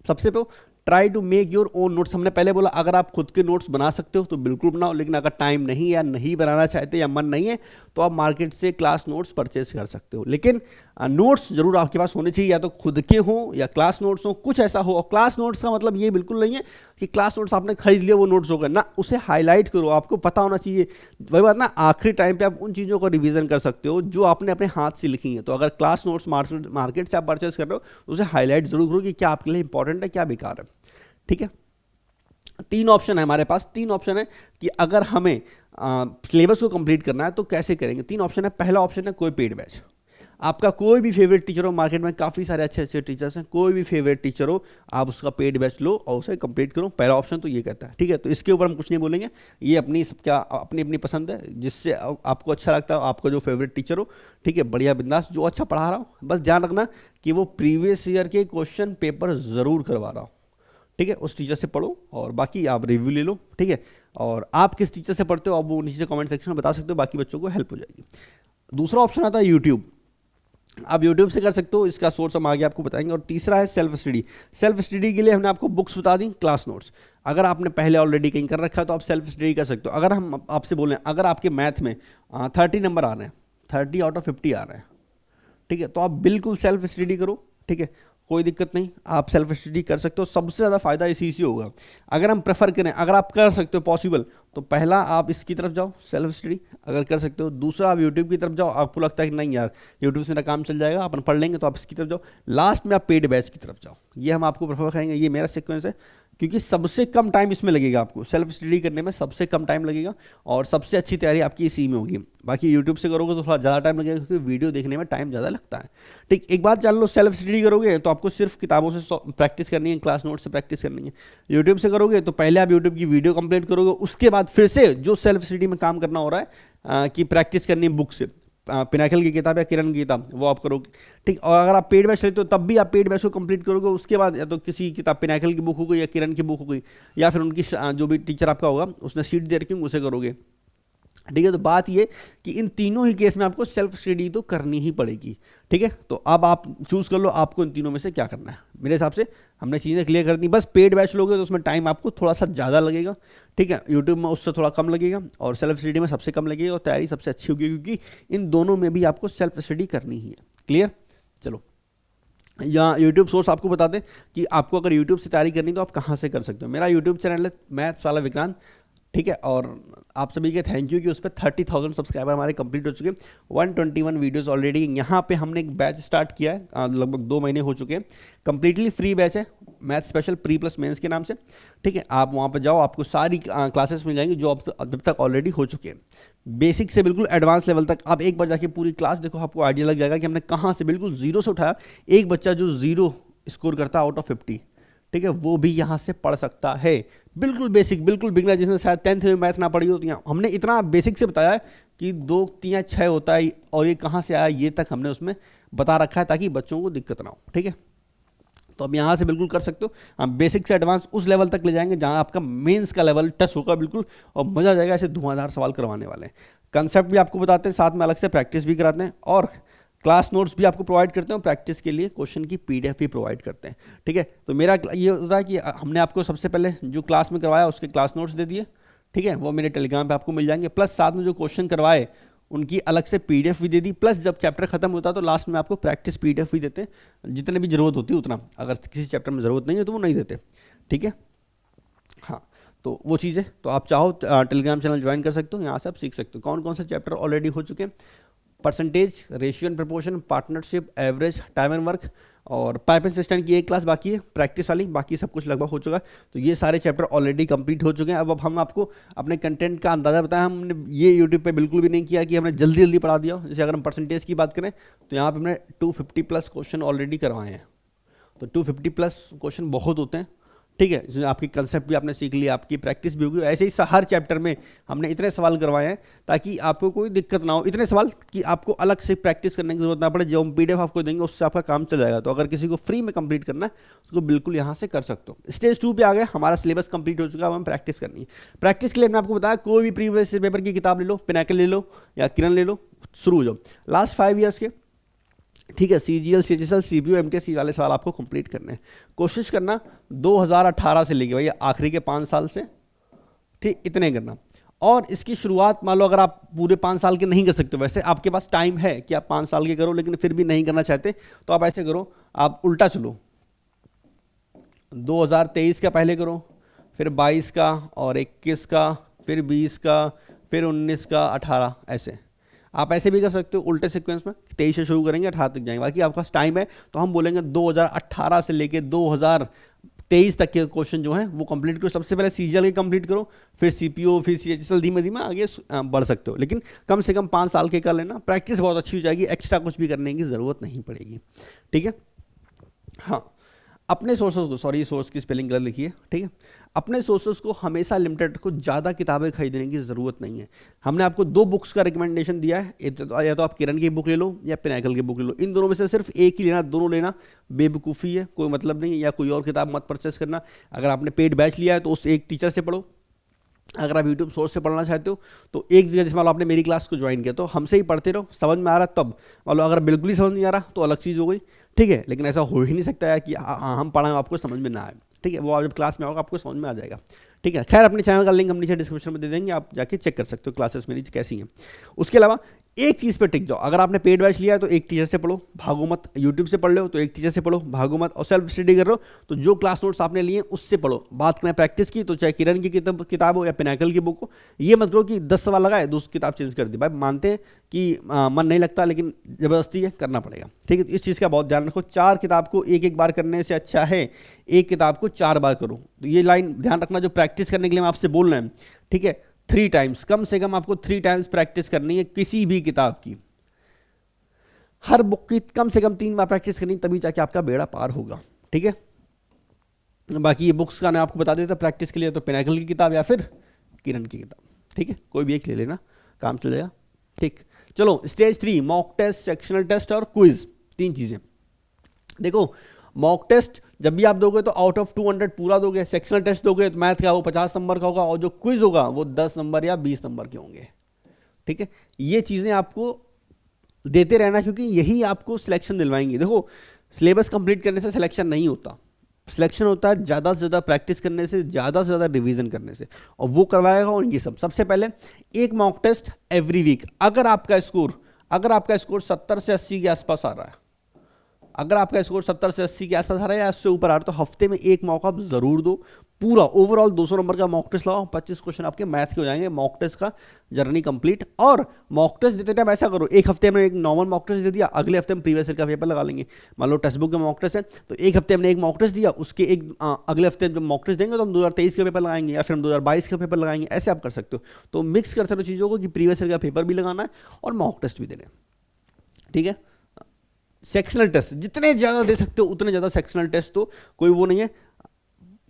सबसे पहले try to make your own notes. हमने पहले बोला अगर आप खुद के नोट्स बना सकते हो तो बिल्कुल बनाओ, लेकिन अगर टाइम नहीं है या नहीं बनाना चाहते या मन नहीं है तो आप मार्केट से क्लास नोट्स परचेज कर सकते हो। लेकिन नोट्स जरूर आपके पास होने चाहिए, या तो खुद के हों या क्लास नोट्स हों, कुछ ऐसा हो। और क्लास नोट्स का मतलब ये बिल्कुल नहीं है कि क्लास नोट्स आपने खरीद लिया वो नोट्स होगा ना, उसे हाईलाइट करो, आपको पता होना चाहिए। वही बात ना, आखिरी टाइम पे आप उन चीज़ों को रिवीजन कर सकते हो जो आपने अपने हाथ से लिखी हैं। तो अगर क्लास नोट्स मार्केट से आप परचेज कर रहे हो तो उसे हाईलाइट जरूर करो कि क्या आपके लिए इंपॉर्टेंट है, क्या बेकार है। ठीक है, 3 ऑप्शन है हमारे पास। 3 ऑप्शन है कि अगर हमें सिलेबस को कंप्लीट करना है तो कैसे करेंगे। 3 ऑप्शन है। पहला ऑप्शन है कोई पेड बैच। आपका कोई भी फेवरेट टीचर हो, मार्केट में काफ़ी सारे अच्छे अच्छे टीचर्स हैं, कोई भी फेवरेट टीचर हो आप उसका पेड बैच लो और उसे कंप्लीट करो। पहला ऑप्शन तो ये कहता है, ठीक है। तो इसके ऊपर हम कुछ नहीं बोलेंगे, ये अपनी सबका अपनी अपनी पसंद है, जिससे आपको अच्छा लगता है, आपका जो फेवरेट टीचर हो, ठीक है, बढ़िया बिंदास, जो अच्छा पढ़ा रहा हो, बस ध्यान रखना कि वो प्रीवियस ईयर के क्वेश्चन पेपर ज़रूर करवा रहा हो, ठीक है। उस टीचर से पढ़ो और बाकी आप रिव्यू ले लो, ठीक है। और आप किस टीचर से पढ़ते हो आप वो नीचे से कमेंट सेक्शन में बता सकते हो, बाकी बच्चों को हेल्प हो जाएगी। दूसरा ऑप्शन आता है यूट्यूब, आप यूट्यूब से कर सकते हो, इसका सोर्स हम आगे आपको बताएंगे। और तीसरा है सेल्फ स्टडी। सेल्फ स्टडी के लिए हमने आपको बुक्स बता दी, क्लास नोट्स। अगर आपने पहले ऑलरेडी कहीं कर रखा है तो आप सेल्फ स्टडी कर सकते हो। अगर हम आपसे बोलें अगर आपके मैथ में 30 नंबर आ रहे हैं, 30 आउट ऑफ 50 आ रहे हैं, ठीक है, तो आप बिल्कुल सेल्फ स्टडी करो, ठीक है, कोई दिक्कत नहीं, आप सेल्फ स्टडी कर सकते हो। सबसे ज़्यादा फायदा इसी से होगा। अगर हम प्रेफर करें, अगर आप कर सकते हो पॉसिबल, तो पहला आप इसकी तरफ जाओ सेल्फ स्टडी अगर कर सकते हो। दूसरा आप यूट्यूब की तरफ जाओ, आपको लगता है कि नहीं यार यूट्यूब से मेरा काम चल जाएगा, अपन पढ़ लेंगे, तो आप इसकी तरफ जाओ। लास्ट में आप पेड बैच की तरफ जाओ। ये हम आपको प्रेफर करेंगे, ये मेरा सीक्वेंस है, क्योंकि सबसे कम टाइम इसमें लगेगा आपको, सेल्फ स्टडी करने में सबसे कम टाइम लगेगा और सबसे अच्छी तैयारी आपकी इसी में होगी। बाकी यूट्यूब से करोगे तो थोड़ा ज़्यादा टाइम लगेगा, क्योंकि वीडियो देखने में टाइम ज़्यादा लगता है, ठीक। एक बात जान लो, सेल्फ स्टडी करोगे तो आपको सिर्फ किताबों से प्रैक्टिस करनी है, क्लास नोट से प्रैक्टिस करनी है। यूट्यूब से करोगे तो पहले आप यूट्यूब की वीडियो कंप्लीट करोगे, उसके बाद फिर से जो सेल्फ स्टडी में काम करना हो रहा है कि प्रैक्टिस करनी है बुक से, पिनाकल की किताब या किरण की किताब, वो आप करोगे, ठीक। और अगर आप पेड बैच लेते हो तब भी आप पेड बैच को कंप्लीट करोगे, उसके बाद या तो किसी किताब पिनाकल की बुक हो गई या किरण की बुक हो गई, या फिर उनकी जो भी टीचर आपका होगा उसने सीट दे रखी होंगी उसे करोगे, ठीक है। तो बात ये कि इन तीनों ही केस में आपको सेल्फ स्टडी तो करनी ही पड़ेगी, ठीक है। तो अब आप चूज कर लो आपको इन तीनों में से क्या करना है। मेरे हिसाब से हमने चीज़ें क्लियर कर दी। बस पेड बैच लोगे तो उसमें टाइम आपको थोड़ा सा ज़्यादा लगेगा, ठीक है। यूट्यूब में उससे थोड़ा कम लगेगा और सेल्फ स्टडी में सबसे कम लगेगा, और तैयारी सबसे अच्छी होगी, क्योंकि इन दोनों में भी आपको सेल्फ स्टडी करनी ही है। क्लियर? चलो, या यूट्यूब सोर्स आपको बता दें कि आपको अगर यूट्यूब से तैयारी करनी तो आप कहाँ से कर सकते हो। मेरा यूट्यूब चैनल है मैथ्स वाला विक्रांत, ठीक है। और आप सभी के थैंक यू कि उस पर 30,000 सब्सक्राइबर हमारे कंप्लीट हो चुके हैं, 121 वीडियोस ऑलरेडी। यहाँ पे हमने एक बैच स्टार्ट किया है, लगभग 2 महीने हो चुके हैं। कंप्लीटली फ्री बैच है, math special pre plus mains के नाम से, ठीक है। आप वहाँ पर जाओ, आपको सारी क्लासेस मिल जाएंगी जो अब तक ऑलरेडी हो चुके हैं, बेसिक से बिल्कुल एडवांस लेवल तक। आप एक बार जाके पूरी क्लास देखो, आपको आइडिया लग जाएगा कि हमने कहाँ से बिल्कुल जीरो से उठाया। एक बच्चा जो 0 स्कोर करता है आउट ऑफ 50, ठीक है, वो भी यहाँ से पढ़ सकता है। बिल्कुल बेसिक, बिल्कुल बिगनर, जिसने शायद 10th में मैथ ना पढ़ी हो, तो हमने इतना बेसिक से बताया है कि 2, 3, 6 होता है और ये कहाँ से आया ये तक हमने उसमें बता रखा है, ताकि बच्चों को दिक्कत ना हो, ठीक है। तो अब यहाँ से बिल्कुल कर सकते हो। हम बेसिक से एडवांस उस लेवल तक ले जाएंगे जहाँ आपका मेंस का लेवल टच होगा बिल्कुल, और मज़ा आ जाएगा। ऐसे धुआंधार सवाल करवाने वाले हैं, कंसेप्ट भी आपको बताते हैं, साथ में अलग से प्रैक्टिस भी कराते हैं, और क्लास नोट्स भी आपको प्रोवाइड करते हैं। प्रैक्टिस के लिए क्वेश्चन की PDF भी प्रोवाइड करते हैं, ठीक है। तो मेरा ये होता है कि हमने आपको सबसे पहले जो क्लास में करवाया उसके क्लास नोट्स दे दिए, ठीक है, वो मेरे टेलीग्राम पे आपको मिल जाएंगे, प्लस साथ में जो क्वेश्चन करवाए उनकी अलग से PDF भी दे दी, प्लस जब चैप्टर खत्म होता है तो लास्ट में आपको प्रैक्टिस PDF भी देते हैं, जितने भी जरूरत होती है उतना। अगर किसी चैप्टर में ज़रूरत नहीं है तो वो नहीं देते, ठीक है। हाँ, तो वो चीज़ है। तो आप चाहो टेलीग्राम चैनल ज्वाइन कर सकते हो, यहाँ से आप सीख सकते हो कौन कौन से चैप्टर ऑलरेडी हो चुके हैं। Percentage, ratio and proportion, partnership, average, time and work, और पाइप एंड सिस्टम की एक क्लास बाकी है प्रैक्टिस वाली, बाकी सब कुछ लगभग हो चुका है। तो ये सारे चैप्टर ऑलरेडी कंप्लीट हो चुके हैं। अब हम आपको अपने कंटेंट का अंदाज़ा बताया, हमने ये यूट्यूब पे बिल्कुल भी नहीं किया कि हमने जल्दी जल्दी पढ़ा दिया। जैसे अगर हम परसेंटेज की बात करें तो यहाँ पे हमने 250+ क्वेश्चन ऑलरेडी करवाए हैं। तो 250+ क्वेश्चन बहुत होते हैं, ठीक है। इसमें आपकी कंसेप्ट भी आपने सीख लिया, आपकी प्रैक्टिस भी होगी। ऐसे ही हर चैप्टर में हमने इतने सवाल करवाए हैं ताकि आपको कोई दिक्कत ना हो। इतने सवाल कि आपको अलग से प्रैक्टिस करने की जरूरत ना पड़े। जो हम PDF आपको देंगे उससे आपका काम चल जाएगा। तो अगर किसी को फ्री में कंप्लीट करना है उसको बिल्कुल यहाँ से कर सकते हो। स्टेज 2 पे आ गए, हमारा सिलेबस कंप्लीट हो चुका है, अब हम प्रैक्टिस करनी है। प्रैक्टिस के लिए मैंने आपको बताया कोई भी प्रीवियस पेपर की किताब ले लो, पिनाकल ले लो या किरण ले लो, शुरू हो जाओ। लास्ट 5 ईयर्स के, ठीक है, CGL, CHSL, CBO, MTS वाले सवाल आपको कंप्लीट करने हैं। कोशिश करना 2018 से लेके भाई आखिरी के 5 साल से, ठीक, इतने करना। और इसकी शुरुआत मान लो अगर आप पूरे 5 साल के नहीं कर सकते, वैसे आपके पास टाइम है कि आप 5 साल के करो, लेकिन फिर भी नहीं करना चाहते तो आप ऐसे करो, आप उल्टा चलो, 2023 का पहले करो, फिर 22 का और 21 का, फिर 20 का, फिर 19 का, 18, ऐसे आप ऐसे भी कर सकते हो उल्टे सीक्वेंस में। 23 से शुरू करेंगे 18 तक जाएंगे। बाकी आपके पास टाइम है तो हम बोलेंगे 2018 से लेके 23 तक के क्वेश्चन जो हैं वो कंप्लीट करो। सबसे पहले सीजीएल के कंप्लीट करो, फिर सीपीओ, फिर सीएचएसएल, धीमे धीमे आगे बढ़ सकते हो, लेकिन कम से कम 5 साल के कर लेना, प्रैक्टिस बहुत अच्छी हो जाएगी, एक्स्ट्रा कुछ भी करने की ज़रूरत नहीं पड़ेगी। ठीक है, हाँ, अपने सोर्सेज को, सॉरी सोर्स की स्पेलिंग गलत लिखी है, ठीक है, अपने सोर्सेज को हमेशा लिमिटेड को, ज़्यादा किताबें खरीदने की ज़रूरत नहीं है। हमने आपको 2 बुक्स का रिकमेंडेशन दिया है, या तो आप किरण की बुक ले लो या पिनाकल की बुक ले लो, इन दोनों में से सिर्फ एक ही लेना, दोनों लेना बेवकूफ़ी है, कोई मतलब नहीं है, या कोई और किताब मत परचेस करना। अगर आपने पेड बैच लिया है तो उस एक टीचर से पढ़ो, अगर आप यूट्यूब सोर्स से पढ़ना चाहते हो तो एक जगह, जैसे मान लो आपने मेरी क्लास को ज्वाइन किया तो हमसे ही पढ़ते रहो, समझ में आ रहा तब, मान लो अगर बिल्कुल ही समझ नहीं आ रहा तो अलग चीज़ हो गई, ठीक है, लेकिन ऐसा हो ही नहीं सकता है कि हम पढ़ाएं आपको समझ में ना आए, ठीक है, वो आप जब क्लास में होगा आपको समझ में आ जाएगा, ठीक है। खैर, अपने चैनल का लिंक हम नीचे डिस्क्रिप्शन में दे देंगे, आप जाके चेक कर सकते हो क्लासेस मेरी कैसी हैं। उसके अलावा एक चीज़ पे टिक जाओ, अगर आपने पेड बैच लिया है तो एक टीचर से पढ़ो, भागो मत, यूट्यूब से पढ़ लो तो एक टीचर से पढ़ो, भागो मत, और सेल्फ स्टडी कर रहे हो तो जो क्लास नोट्स आपने लिए उससे पढ़ो। बात करें प्रैक्टिस की तो चाहे किरण की किताब हो या पिनाकल की बुक हो, ये मत करो कि 10 सवाल लगाए दूसरी किताब चेंज कर दी। भाई मानते हैं कि मन नहीं लगता, लेकिन ज़बरदस्ती है, करना पड़ेगा, ठीक है। इस चीज़ का बहुत ध्यान रखो, 4 किताब को एक बार करने से अच्छा है एक किताब को 4 बार करो। तो ये लाइन ध्यान रखना, जो प्रैक्टिस करने के लिए हम आपसे बोल रहे हैं, ठीक है, 3 टाइम्स, कम से कम आपको 3 टाइम्स प्रैक्टिस करनी है किसी भी किताब की, हर बुक की कम से कम 3 बार प्रैक्टिस करनी, तभी जाके आपका बेड़ा पार होगा, ठीक है। बाकी ये बुक्स का मैं आपको बता देता, प्रैक्टिस के लिए तो पिनाकल की किताब या फिर किरण की किताब, ठीक है, कोई भी एक ले लेना, काम चल जाएगा, ठीक। चलो, stage 3 mock test, sectional test और क्विज, 3 चीजें। देखो, मॉक टेस्ट जब भी आप दोगे तो आउट ऑफ 200 पूरा दोगे, सेक्शनल टेस्ट दोगे तो मैथ का वो 50 नंबर का होगा, और जो क्विज होगा वो 10 नंबर या 20 नंबर के होंगे, ठीक है। ये चीजें आपको देते रहना, क्योंकि यही आपको सिलेक्शन दिलवाएंगे। देखो, सिलेबस कंप्लीट करने से सिलेक्शन नहीं होता, सिलेक्शन होता है ज़्यादा से ज़्यादा प्रैक्टिस करने से, ज़्यादा से ज़्यादा रिवीजन करने से, और वो करवाएगा। और ये सब, सबसे पहले एक मॉक टेस्ट एवरी वीक। अगर आपका स्कोर 70 से 80 के आसपास आ रहा है, अगर आपका स्कोर 70 से 80 के आसपास आ रहा है या उससे ऊपर आ रहा है, तो हफ्ते में एक मॉक आप जरूर दो। पूरा ओवरऑल 200 नंबर का मॉक टेस्ट लगाओ, 25 क्वेश्चन आपके मैथ के हो जाएंगे, मॉक टेस्ट का जर्नी कंप्लीट। और मॉक टेस्ट देते टाइम ऐसा करो, एक हफ्ते में एक नॉर्मल मॉक टेस्ट दे दिया, अगले हफ्ते में प्रीवियस ईयर का पेपर लगा लेंगे। मान लो टेक्स्ट बुक का मॉक टेस्ट है तो एक हफ्ते में एक मॉक टेस्ट दिया, उसके अगले हफ्ते जब मॉक टेस्ट देंगे तो हम 2023 का पेपर लगाएंगे या फिर हम 2022 का पेपर लगाएंगे, ऐसे आप कर सकते हो। तो मिक्स करते रहो चीज़ों को कि प्रीवियस ईयर का पेपर भी लगाना है और मॉक टेस्ट भी देना है, ठीक है। सेक्शनल टेस्ट जितने ज़्यादा दे सकते हो उतने ज़्यादा सेक्शनल टेस्ट, तो कोई वो नहीं है।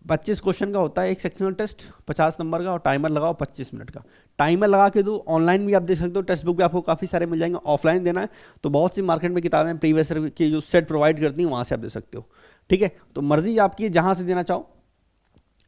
25 क्वेश्चन का होता है एक सेक्शनल टेस्ट, 50 नंबर का, और टाइमर लगाओ 25 मिनट का, टाइमर लगा के दो। ऑनलाइन भी आप देख सकते हो, टेक्स्ट बुक भी आपको काफ़ी सारे मिल जाएंगे। ऑफलाइन देना है तो बहुत सी मार्केट में किताबें प्रीवियस ईयर की जो सेट प्रोवाइड करती हैं वहाँ से आप दे सकते हो, ठीक है। तो मर्जी आपकी जहाँ से देना चाहो,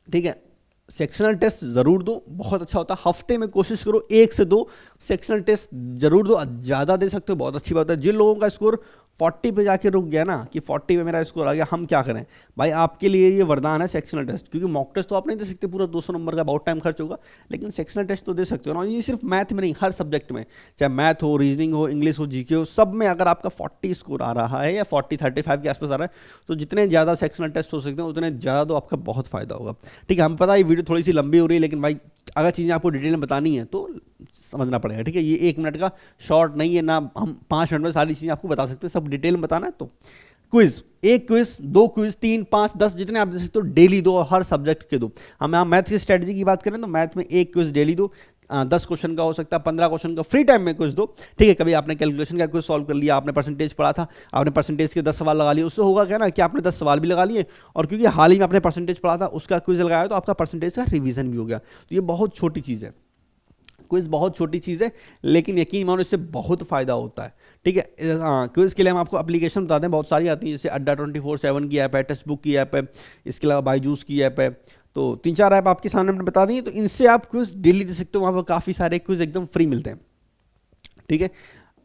ठीक है। सेक्शनल टेस्ट जरूर दो, बहुत अच्छा होता है। हफ्ते में कोशिश करो 1 से 2 सेक्शनल टेस्ट जरूर दो, ज़्यादा दे सकते हो बहुत अच्छी बात है। जिन लोगों का स्कोर 40 पे जाके रुक गया ना कि 40 पे मेरा स्कोर आ गया, हम क्या करें भाई, आपके लिए ये वरदान है सेक्शनल टेस्ट, क्योंकि मॉक टेस्ट तो आप नहीं दे सकते पूरा 200 नंबर का, बहुत टाइम खर्च होगा, लेकिन सेक्शनल टेस्ट तो दे सकते हो ना। ये सिर्फ मैथ में नहीं, हर सब्जेक्ट में, चाहे मैथ हो, रीजनिंग हो, इंग्लिश हो, जीके हो, सब में अगर आपका 40 स्कोर आ रहा है या 40-35 के आसपास आ रहा है तो जितने ज़्यादा सेक्शनल टेस्ट हो सकते हैं उतने ज़्यादा तो आपका बहुत फायदा होगा, ठीक है। हम पता है ये वीडियो थोड़ी सी लंबी हो रही है, लेकिन भाई अगर चीज़ें आपको डिटेल में बतानी है तो समझना पड़ेगा, ठीक है। ये 1 मिनट का शॉर्ट नहीं है ना, हम 5 मिनट में सारी चीज़ें आपको बता सकते हैं, सब डिटेल में बताना है। तो क्विज, 1 क्विज, 2 क्विज, 3, 5, 10 जितने आप दे सकते हो डेली दो, और हर सब्जेक्ट के दो। हम यहाँ मैथ की स्ट्रेटजी की बात करें तो मैथ में 1 क्विज डेली दो, 10 क्वेश्चन का हो सकता है, 15 क्वेश्चन का फ्री टाइम में क्विज दो, ठीक है। कभी आपने कैलकुलेशन का क्विज सॉल्व कर लिया, आपने परसेंटेज पढ़ा था, आपने परसेंटेज के 10 सवाल लगा लिए, उससे होगा क्या ना कि आपने 10 सवाल भी लगा लिए, और क्योंकि हाल ही में आपने परसेंटेज पढ़ा था उसका क्विज लगाया तो आपका परसेंटेज का रिवीजन भी हो गया। तो ये बहुत छोटी चीज़ है, क्विज बहुत छोटी चीज़ है, लेकिन यकीन मानो इससे बहुत फायदा होता है, ठीक है। हाँ, क्विज के लिए हम आपको एप्लीकेशन बताते हैं, बहुत सारी आती हैं, जैसे अड्डा 24/7 की ऐप है, टेक्स्ट बुक की ऐप है, इसके अलावा बायजूस की ऐप है। तो 3-4 ऐप आपके सामने हमने बता दी, तो इनसे आप क्विज डेली दे सकते हो, वहाँ पर काफ़ी सारे क्विज एकदम फ्री मिलते हैं, ठीक है।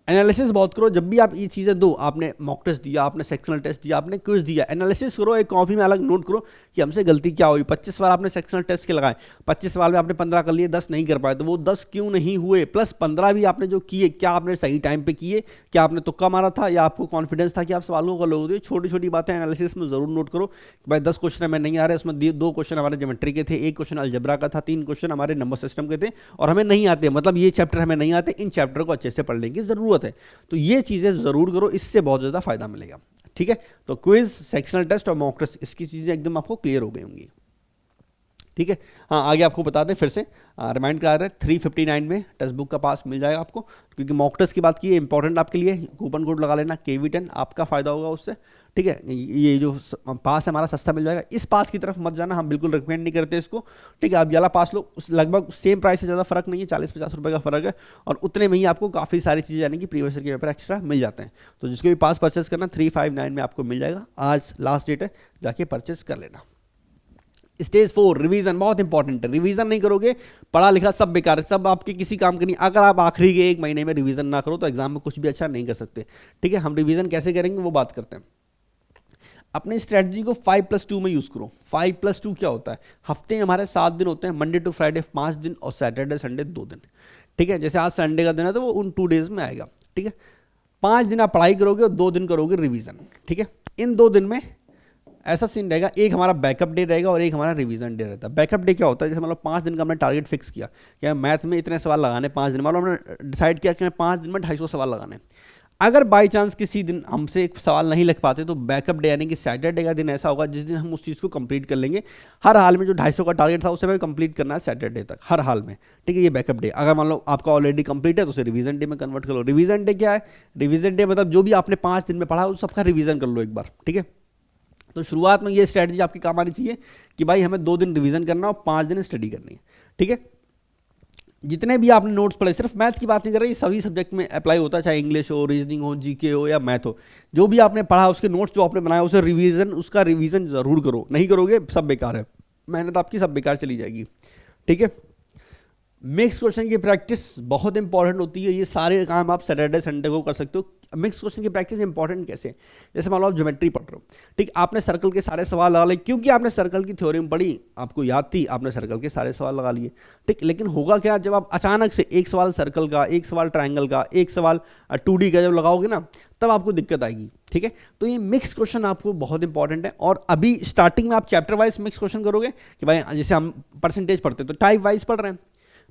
एनालिसिस बहुत करो, जब भी आप ये चीज़ें दो, आपने मॉक टेस्ट दिया, आपने सेक्शनल टेस्ट दिया, आपने क्विज दिया, एनालिसिस करो, एक कॉपी में अलग नोट करो कि हमसे गलती क्या हुई। 25 सवाल आपने सेक्शनल टेस्ट के लगाए, 25 सवाल में आपने 15 कर लिए, 10 नहीं कर पाए, तो वो 10 क्यों नहीं हुए, प्लस 15 भी आपने जो किए, क्या आपने सही टाइम पे किए, क्या आपने तुक्का मारा था, या आपको कॉन्फिडेंस था कि आप सवालों को कर लोगे। छोटी छोटी बातें एनालिसिस में जरूर नोट करो कि भाई 10 क्वेश्चन हमें नहीं आ रहे, उसमें 2 क्वेश्चन हमारे ज्योमेट्री के थे, 1 क्वेश्चन अलजेब्रा का था, 3 क्वेश्चन हमारे नंबर सिस्टम के थे, और हमें नहीं आते, मतलब ये चैप्टर हमें नहीं आते, इन चैप्टर को अच्छे से पढ़ने की जरूरत है। तो ये चीज़ें ज़रूर करो, इससे बहुत ज़्यादा फायदा मिलेगा, ठीक है, तो क्विज, सेक्शनल टेस्ट और मॉक टेस्ट, इसकी चीज़ें एकदम आपको क्लियर हो गई होंगी। ठीक है, हाँ आगे आपको बता दें फिर से, रिमाइंड करा रहे हैं 359 में टेक्स्ट बुक का पास मिल जाएगा आपको, क्योंकि मॉक टेस्ट की बात की है, इंपॉर्टेंट आपके लिए, कूपन कोड लगा लेना KV10, आपका फायदा होगा उससे। ठीक है, ये जो पास है हमारा सस्ता मिल जाएगा, इस पास की तरफ मत जाना, हम बिल्कुल रिकमेंड नहीं करते इसको। ठीक है, आप वाला पास लो, लगभग सेम प्राइस से ज़्यादा फर्क नहीं है, 40-50 रुपये का फर्क है, और उतने में ही आपको काफ़ी सारी चीज़ें यानी कि प्रीवियस ईयर के पेपर एक्स्ट्रा मिल जाते हैं। तो जिसके भी पास परचेस करना 359 में आपको मिल जाएगा, आज लास्ट डेट है, जाके परचेस कर लेना। स्टेज 4 रिवीजन बहुत इंपॉर्टेंट है, रिवीजन नहीं करोगे पढ़ा लिखा सब बेकार है, सब आपके किसी काम का नहीं। अगर आप आखिरी के 1 महीने में रिवीजन ना करो तो एग्जाम में कुछ भी अच्छा नहीं कर सकते। ठीक है, हम रिवीजन कैसे करेंगे वो बात करते हैं। अपनी स्ट्रेटजी को 5+2 में यूज करो। 5+2 क्या होता है, हफ्ते में हमारे 7 दिन होते हैं, मंडे टू फ्राइडे 5 दिन और सैटरडे संडे 2 दिन। ठीक है, जैसे आज संडे का दिन है तो वो उन 2 डेज में आएगा। ठीक है, 5 दिन आप पढ़ाई करोगे और 2 दिन करोगे रिवीजन। ठीक है, इन 2 दिन में ऐसा सीन रहेगा, एक हमारा बैकअप डे रहेगा और एक हमारा रिवीजन डे रहता है। बैकअप डे क्या होता है, जैसे मतलब 5 दिन का हमने टारगेट फिक्स किया कि मैथ में इतने सवाल लगाने 5 दिन, मतलब हमने डिसाइड किया कि 5 दिन में 250 सवाल लगाने। अगर बाई चांस किसी दिन हमसे एक सवाल नहीं लग पाते तो बैकअप डे यानी कि सैटरडे का दिन ऐसा होगा जिस दिन हम उस चीज़ को कंप्लीट कर लेंगे। हर हाल में जो 250 का टारगेट था उसे हमें कंप्लीट करना है सैटरडे तक, हर हाल में। ठीक है, ये बैकअप डे। अगर मान लो आपका ऑलरेडी कंप्लीट है तो उसे रिवीजन डे में कन्वर्ट कर लो। रिवीजन डे क्या है, रिवीजन डे मतलब जो भी आपने 5 दिन में पढ़ा उस सबका रिवीजन कर लो एक बार। ठीक है, तो शुरुआत में ये स्ट्रैटेजी आपकी काम आनी चाहिए कि भाई हमें 2 दिन रिवीजन करना और 5 दिन स्टडी करनी है। ठीक है, जितने भी आपने नोट्स पढ़े, सिर्फ मैथ की बात नहीं कर रही, सभी सब्जेक्ट में अप्लाई होता है, चाहे इंग्लिश हो, रीजनिंग हो, जीके हो या मैथ हो, जो भी आपने पढ़ा उसके नोट्स जो आपने बनाया उसे रिवीजन, उसका रिवीजन जरूर करो। नहीं करोगे सब बेकार है, मेहनत आपकी सब बेकार चली जाएगी। ठीक है, मिक्स क्वेश्चन की प्रैक्टिस बहुत इंपॉर्टेंट होती है। ये सारे काम आप सैटरडे संडे को कर सकते हो। मिक्स क्वेश्चन की प्रैक्टिस इंपॉर्टेंट कैसे, जैसे मान लो आप ज्योमेट्री पढ़ रहे हो, ठीक, आपने सर्कल के सारे सवाल लगा लिए, क्योंकि आपने सर्कल की थ्योरम पढ़ी, आपको याद थी, आपने सर्कल के सारे सवाल लगा लिए। ठीक, लेकिन होगा क्या, जब आप अचानक से एक सवाल सर्कल का, एक सवाल ट्राइंगल का, एक सवाल 2D का जब लगाओगे ना, तब आपको दिक्कत आएगी। ठीक है, तो ये मिक्स क्वेश्चन आपको बहुत इंपॉर्टेंट है। और अभी स्टार्टिंग में आप चैप्टर वाइज मिक्स क्वेश्चन करोगे कि भाई जैसे हम परसेंटेज पढ़ते हैं तो टाइप वाइज पढ़ रहे हैं,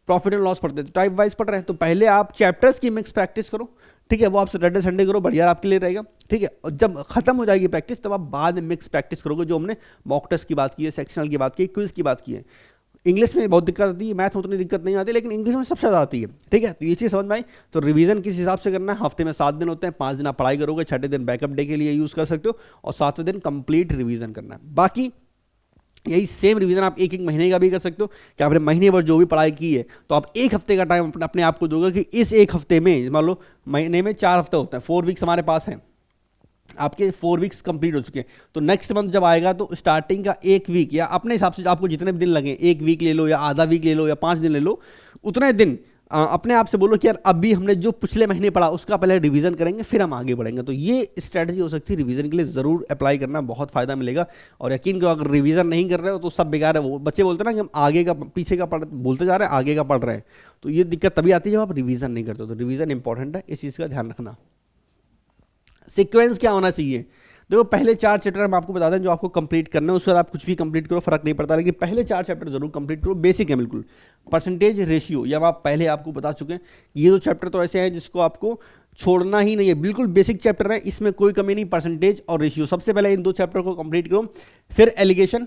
प्रॉफिट एंड लॉस पढ़ते हैं तो टाइप वाइज पढ़ रहे हैं, तो पहले आप चैप्टर्स की मिक्स प्रैक्टिस करो। ठीक है, वो आप सैटरडे संडे करो, बढ़िया आपके लिए रहेगा। ठीक है, और जब खत्म हो जाएगी प्रैक्टिस तब आप बाद में मिक्स प्रैक्टिस करोगे, जो हमने मॉक टेस्ट की बात की है, सेक्शनल की बात की है, क्विज की बात की है। इंग्लिश में बहुत दिक्कत आती है, मैथ में उतनी दिक्कत नहीं आती, लेकिन इंग्लिश में सबसे ज़्यादा आती है। ठीक है, तो ये चीज़ समझ में आई। तो रिवीजन किस हिसाब से करना है, हफ्ते में 7 दिन होते हैं, 5 दिन आप पढ़ाई करोगे, 6ठे दिन बैकअप डे के लिए यूज़ कर सकते हो, और 7वें दिन कंप्लीट रिवीजन करना है। बाकी यही सेम रिवीजन आप 1-1 महीने का भी कर सकते हो कि आपने महीने भर जो भी पढ़ाई की है तो आप 1 हफ्ते का टाइम अपने आप को दोगे कि इस 1 हफ्ते में, मान लो महीने में 4 हफ्ते होते हैं, 4 वीक्स हमारे पास हैं, आपके 4 वीक्स कंप्लीट हो चुके हैं। तो नेक्स्ट मंथ जब आएगा तो स्टार्टिंग का 1 वीक या अपने हिसाब से आपको जितने भी दिन लगे, 1 वीक ले लो या आधा वीक ले लो या 5 दिन ले लो, उतने दिन अपने आप से बोलो कि यार अभी हमने जो पिछले महीने पढ़ा उसका पहले रिवीजन करेंगे, फिर हम आगे बढ़ेंगे। तो ये स्ट्रैटेजी हो सकती है, रिवीजन के लिए ज़रूर अप्लाई करना, बहुत फ़ायदा मिलेगा। और यकीन करो अगर रिवीजन नहीं कर रहे हो तो सब बेकार है। वो बच्चे बोलते हैं ना कि हम आगे का पीछे का बोलते जा रहे हैं, आगे का पढ़ रहे हैं, तो ये दिक्कत तभी आती है जब आप रिवीजन नहीं करते हो। तो रिवीजन इंपॉर्टेंट है, इस चीज़ का ध्यान रखना। सीक्वेंस क्या होना चाहिए, देखो पहले 4 चैप्टर हम आपको बता दें जो आपको कंप्लीट करना है, उसके बाद आप कुछ भी कंप्लीट करो फर्क नहीं पड़ता, लेकिन पहले 4 चैप्टर जरूर कंप्लीट करो, बेसिक है बिल्कुल। परसेंटेज रेशियो ये आप पहले आपको बता चुके हैं, ये 2 चैप्टर तो ऐसे हैं जिसको आपको छोड़ना ही नहीं है, बिल्कुल बेसिक चैप्टर है, इसमें कोई कमी नहीं। परसेंटेज और रेशियो सबसे पहले इन 2 चैप्टर को कंप्लीट करो, फिर एलिगेशन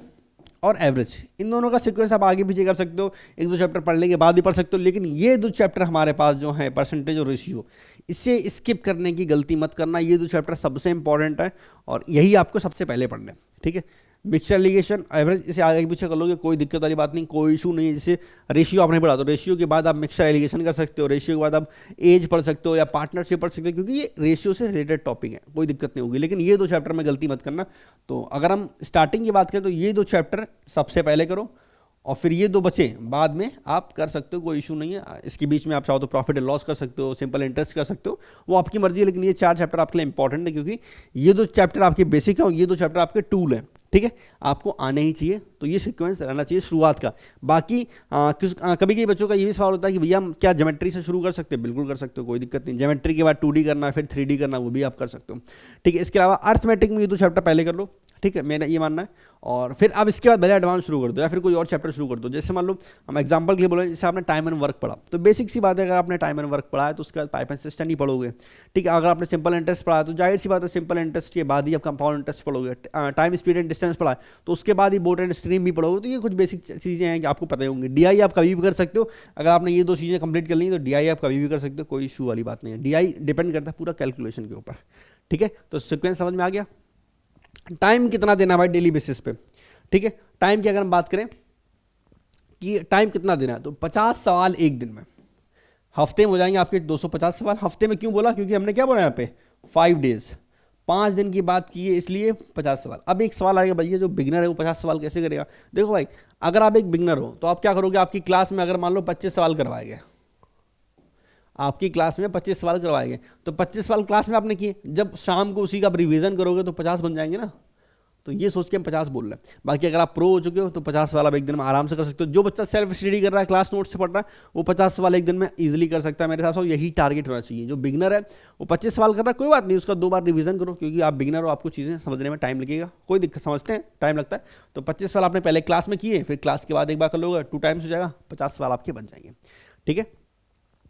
और एवरेज, इन दोनों का सीक्वेंस आप आगे पीछे कर सकते हो, 1-2 चैप्टर पढ़ने के बाद भी पढ़ सकते हो, लेकिन ये 2 चैप्टर हमारे पास जो है परसेंटेज और रेशियो, इससे स्किप करने की गलती मत करना। ये 2 चैप्टर सबसे इंपॉर्टेंट है और यही आपको सबसे पहले पढ़ना है। ठीक है, मिक्सचर एलिगेशन एवरेज इसे आगे पीछे कर लोगे, कोई दिक्कत वाली बात नहीं, कोई इशू नहीं है। जैसे रेशियो आपने पढ़ा तो रेशियो के बाद आप मिक्सचर एलिगेशन कर सकते हो, रेशियो के बाद आप एज पढ़ सकते हो या पार्टनरशिप पढ़ सकते हो, क्योंकि ये रेशियो से रिलेटेड टॉपिक है, कोई दिक्कत नहीं होगी। लेकिन ये 2 चैप्टर में गलती मत करना। तो अगर हम स्टार्टिंग की बात करें तो ये 2 चैप्टर सबसे पहले करो और फिर ये 2 बचे बाद में आप कर सकते हो, कोई इशू नहीं है। इसके बीच में आप चाहो तो प्रॉफिट एंड लॉस कर सकते हो, सिंपल इंटरेस्ट कर सकते हो, वो आपकी मर्जी है। लेकिन ये 4 चैप्टर आपके लिए इंपॉर्टेंट है, क्योंकि ये 2 चैप्टर आपके बेसिक है और ये 2 चैप्टर आपके टूल है। ठीक है, आपको आने ही चाहिए, तो ये सीक्वेंस रहना चाहिए शुरुआत का। बाकी कभी कभी बच्चों का ये भी सवाल होता है कि भैया हम क्या ज्योमेट्री से शुरू कर सकते हैं, बिल्कुल कर सकते हो, कोई दिक्कत नहीं। ज्योमेट्री के बाद 2D करना, फिर 3D करना, वो भी आप कर सकते हो। ठीक है, इसके अलावा अर्थमेटिक में ये 2 चैप्टर पहले कर लो, ठीक है, मेरा ये मानना है। और फिर अब इसके बाद भले एडवांस शुरू कर दो या फिर कोई और चैप्टर शुरू कर दो। जैसे मान लो हम एग्जांपल के लिए बोले, जैसे आपने टाइम एंड वर्क पढ़ा, तो बेसिक सी बात है, अगर आपने टाइम एंड वर्क पढ़ा है तो उसके बाद पाइप एंड सिस्टम ही पढ़ोगे। ठीक है, अगर आपने सिंपल इंटरेस्ट पढ़ा है तो जाहिर सी बात है सिंपल इंटरेस्ट के बाद ही आप कंपाउंड इंटरेस्ट पढ़ोगे। टाइम स्पीड एंड डिस्टेंस पढ़ा है तो उसके बाद ही बोट एंड स्ट्रीम भी पढ़ोगे। तो ये कुछ बेसिक चीज़ें हैं कि आपको पता ही होंगी। डीआई आप कभी भी कर सकते हो, अगर आपने ये दो चीज़ें कंप्लीट कर ली तो डीआई आप कभी भी कर सकते हो, कोई इशू वाली बात नहीं है। डीआई डिपेंड करता है पूरा कैलकुलेशन के ऊपर। ठीक है, तो सीक्वेंस समझ में आ गया। टाइम कितना देना है भाई डेली बेसिस पे। ठीक है, टाइम की अगर हम बात करें कि टाइम कितना देना है, तो 50 सवाल एक दिन में, हफ्ते में हो जाएंगे आपके 250 सवाल। हफ्ते में क्यों बोला, क्योंकि हमने क्या बोला यहाँ पे 5 डेज, 5 दिन की बात की है, इसलिए 50 सवाल। अब एक सवाल आएगा भैया, जो बिगनर है वो 50 सवाल कैसे करेगा। देखो भाई, अगर आप एक बिगनर हो तो आप क्या करोगे, आपकी क्लास में अगर मान लो 25 सवाल करवाए गए, आपकी क्लास में 25 सवाल करवाए गए, तो 25 सवाल क्लास में आपने किए, जब शाम को उसी का आप रिवीजन करोगे तो 50 बन जाएंगे ना। तो ये सोच के हम 50 बोल रहे हैं। बाकी अगर आप प्रो हो चुके हो तो 50 सवाल आप एक दिन में आराम से कर सकते हो। जो बच्चा सेल्फ स्टडी कर रहा है, क्लास नोट से पढ़ रहा है, वो 50 सवाल एक दिन में इजीली कर सकता है। मेरे हिसाब से यही टारगेट होना चाहिए। जो बिगनर है वो 25 सवाल कर रहा है, कोई बात नहीं, उसका 2 बार रिवीजन करो, क्योंकि आप बिगनर हो, आपको चीज़ें समझने में टाइम लगेगा, कोई दिक्कत, समझते हैं टाइम लगता है। तो 25 सवाल आपने पहले क्लास में किए, फिर क्लास के बाद एक बार कर लोगे, 2 टाइम्स हो जाएगा, 50 सवाल आपके बन जाएंगे। ठीक है,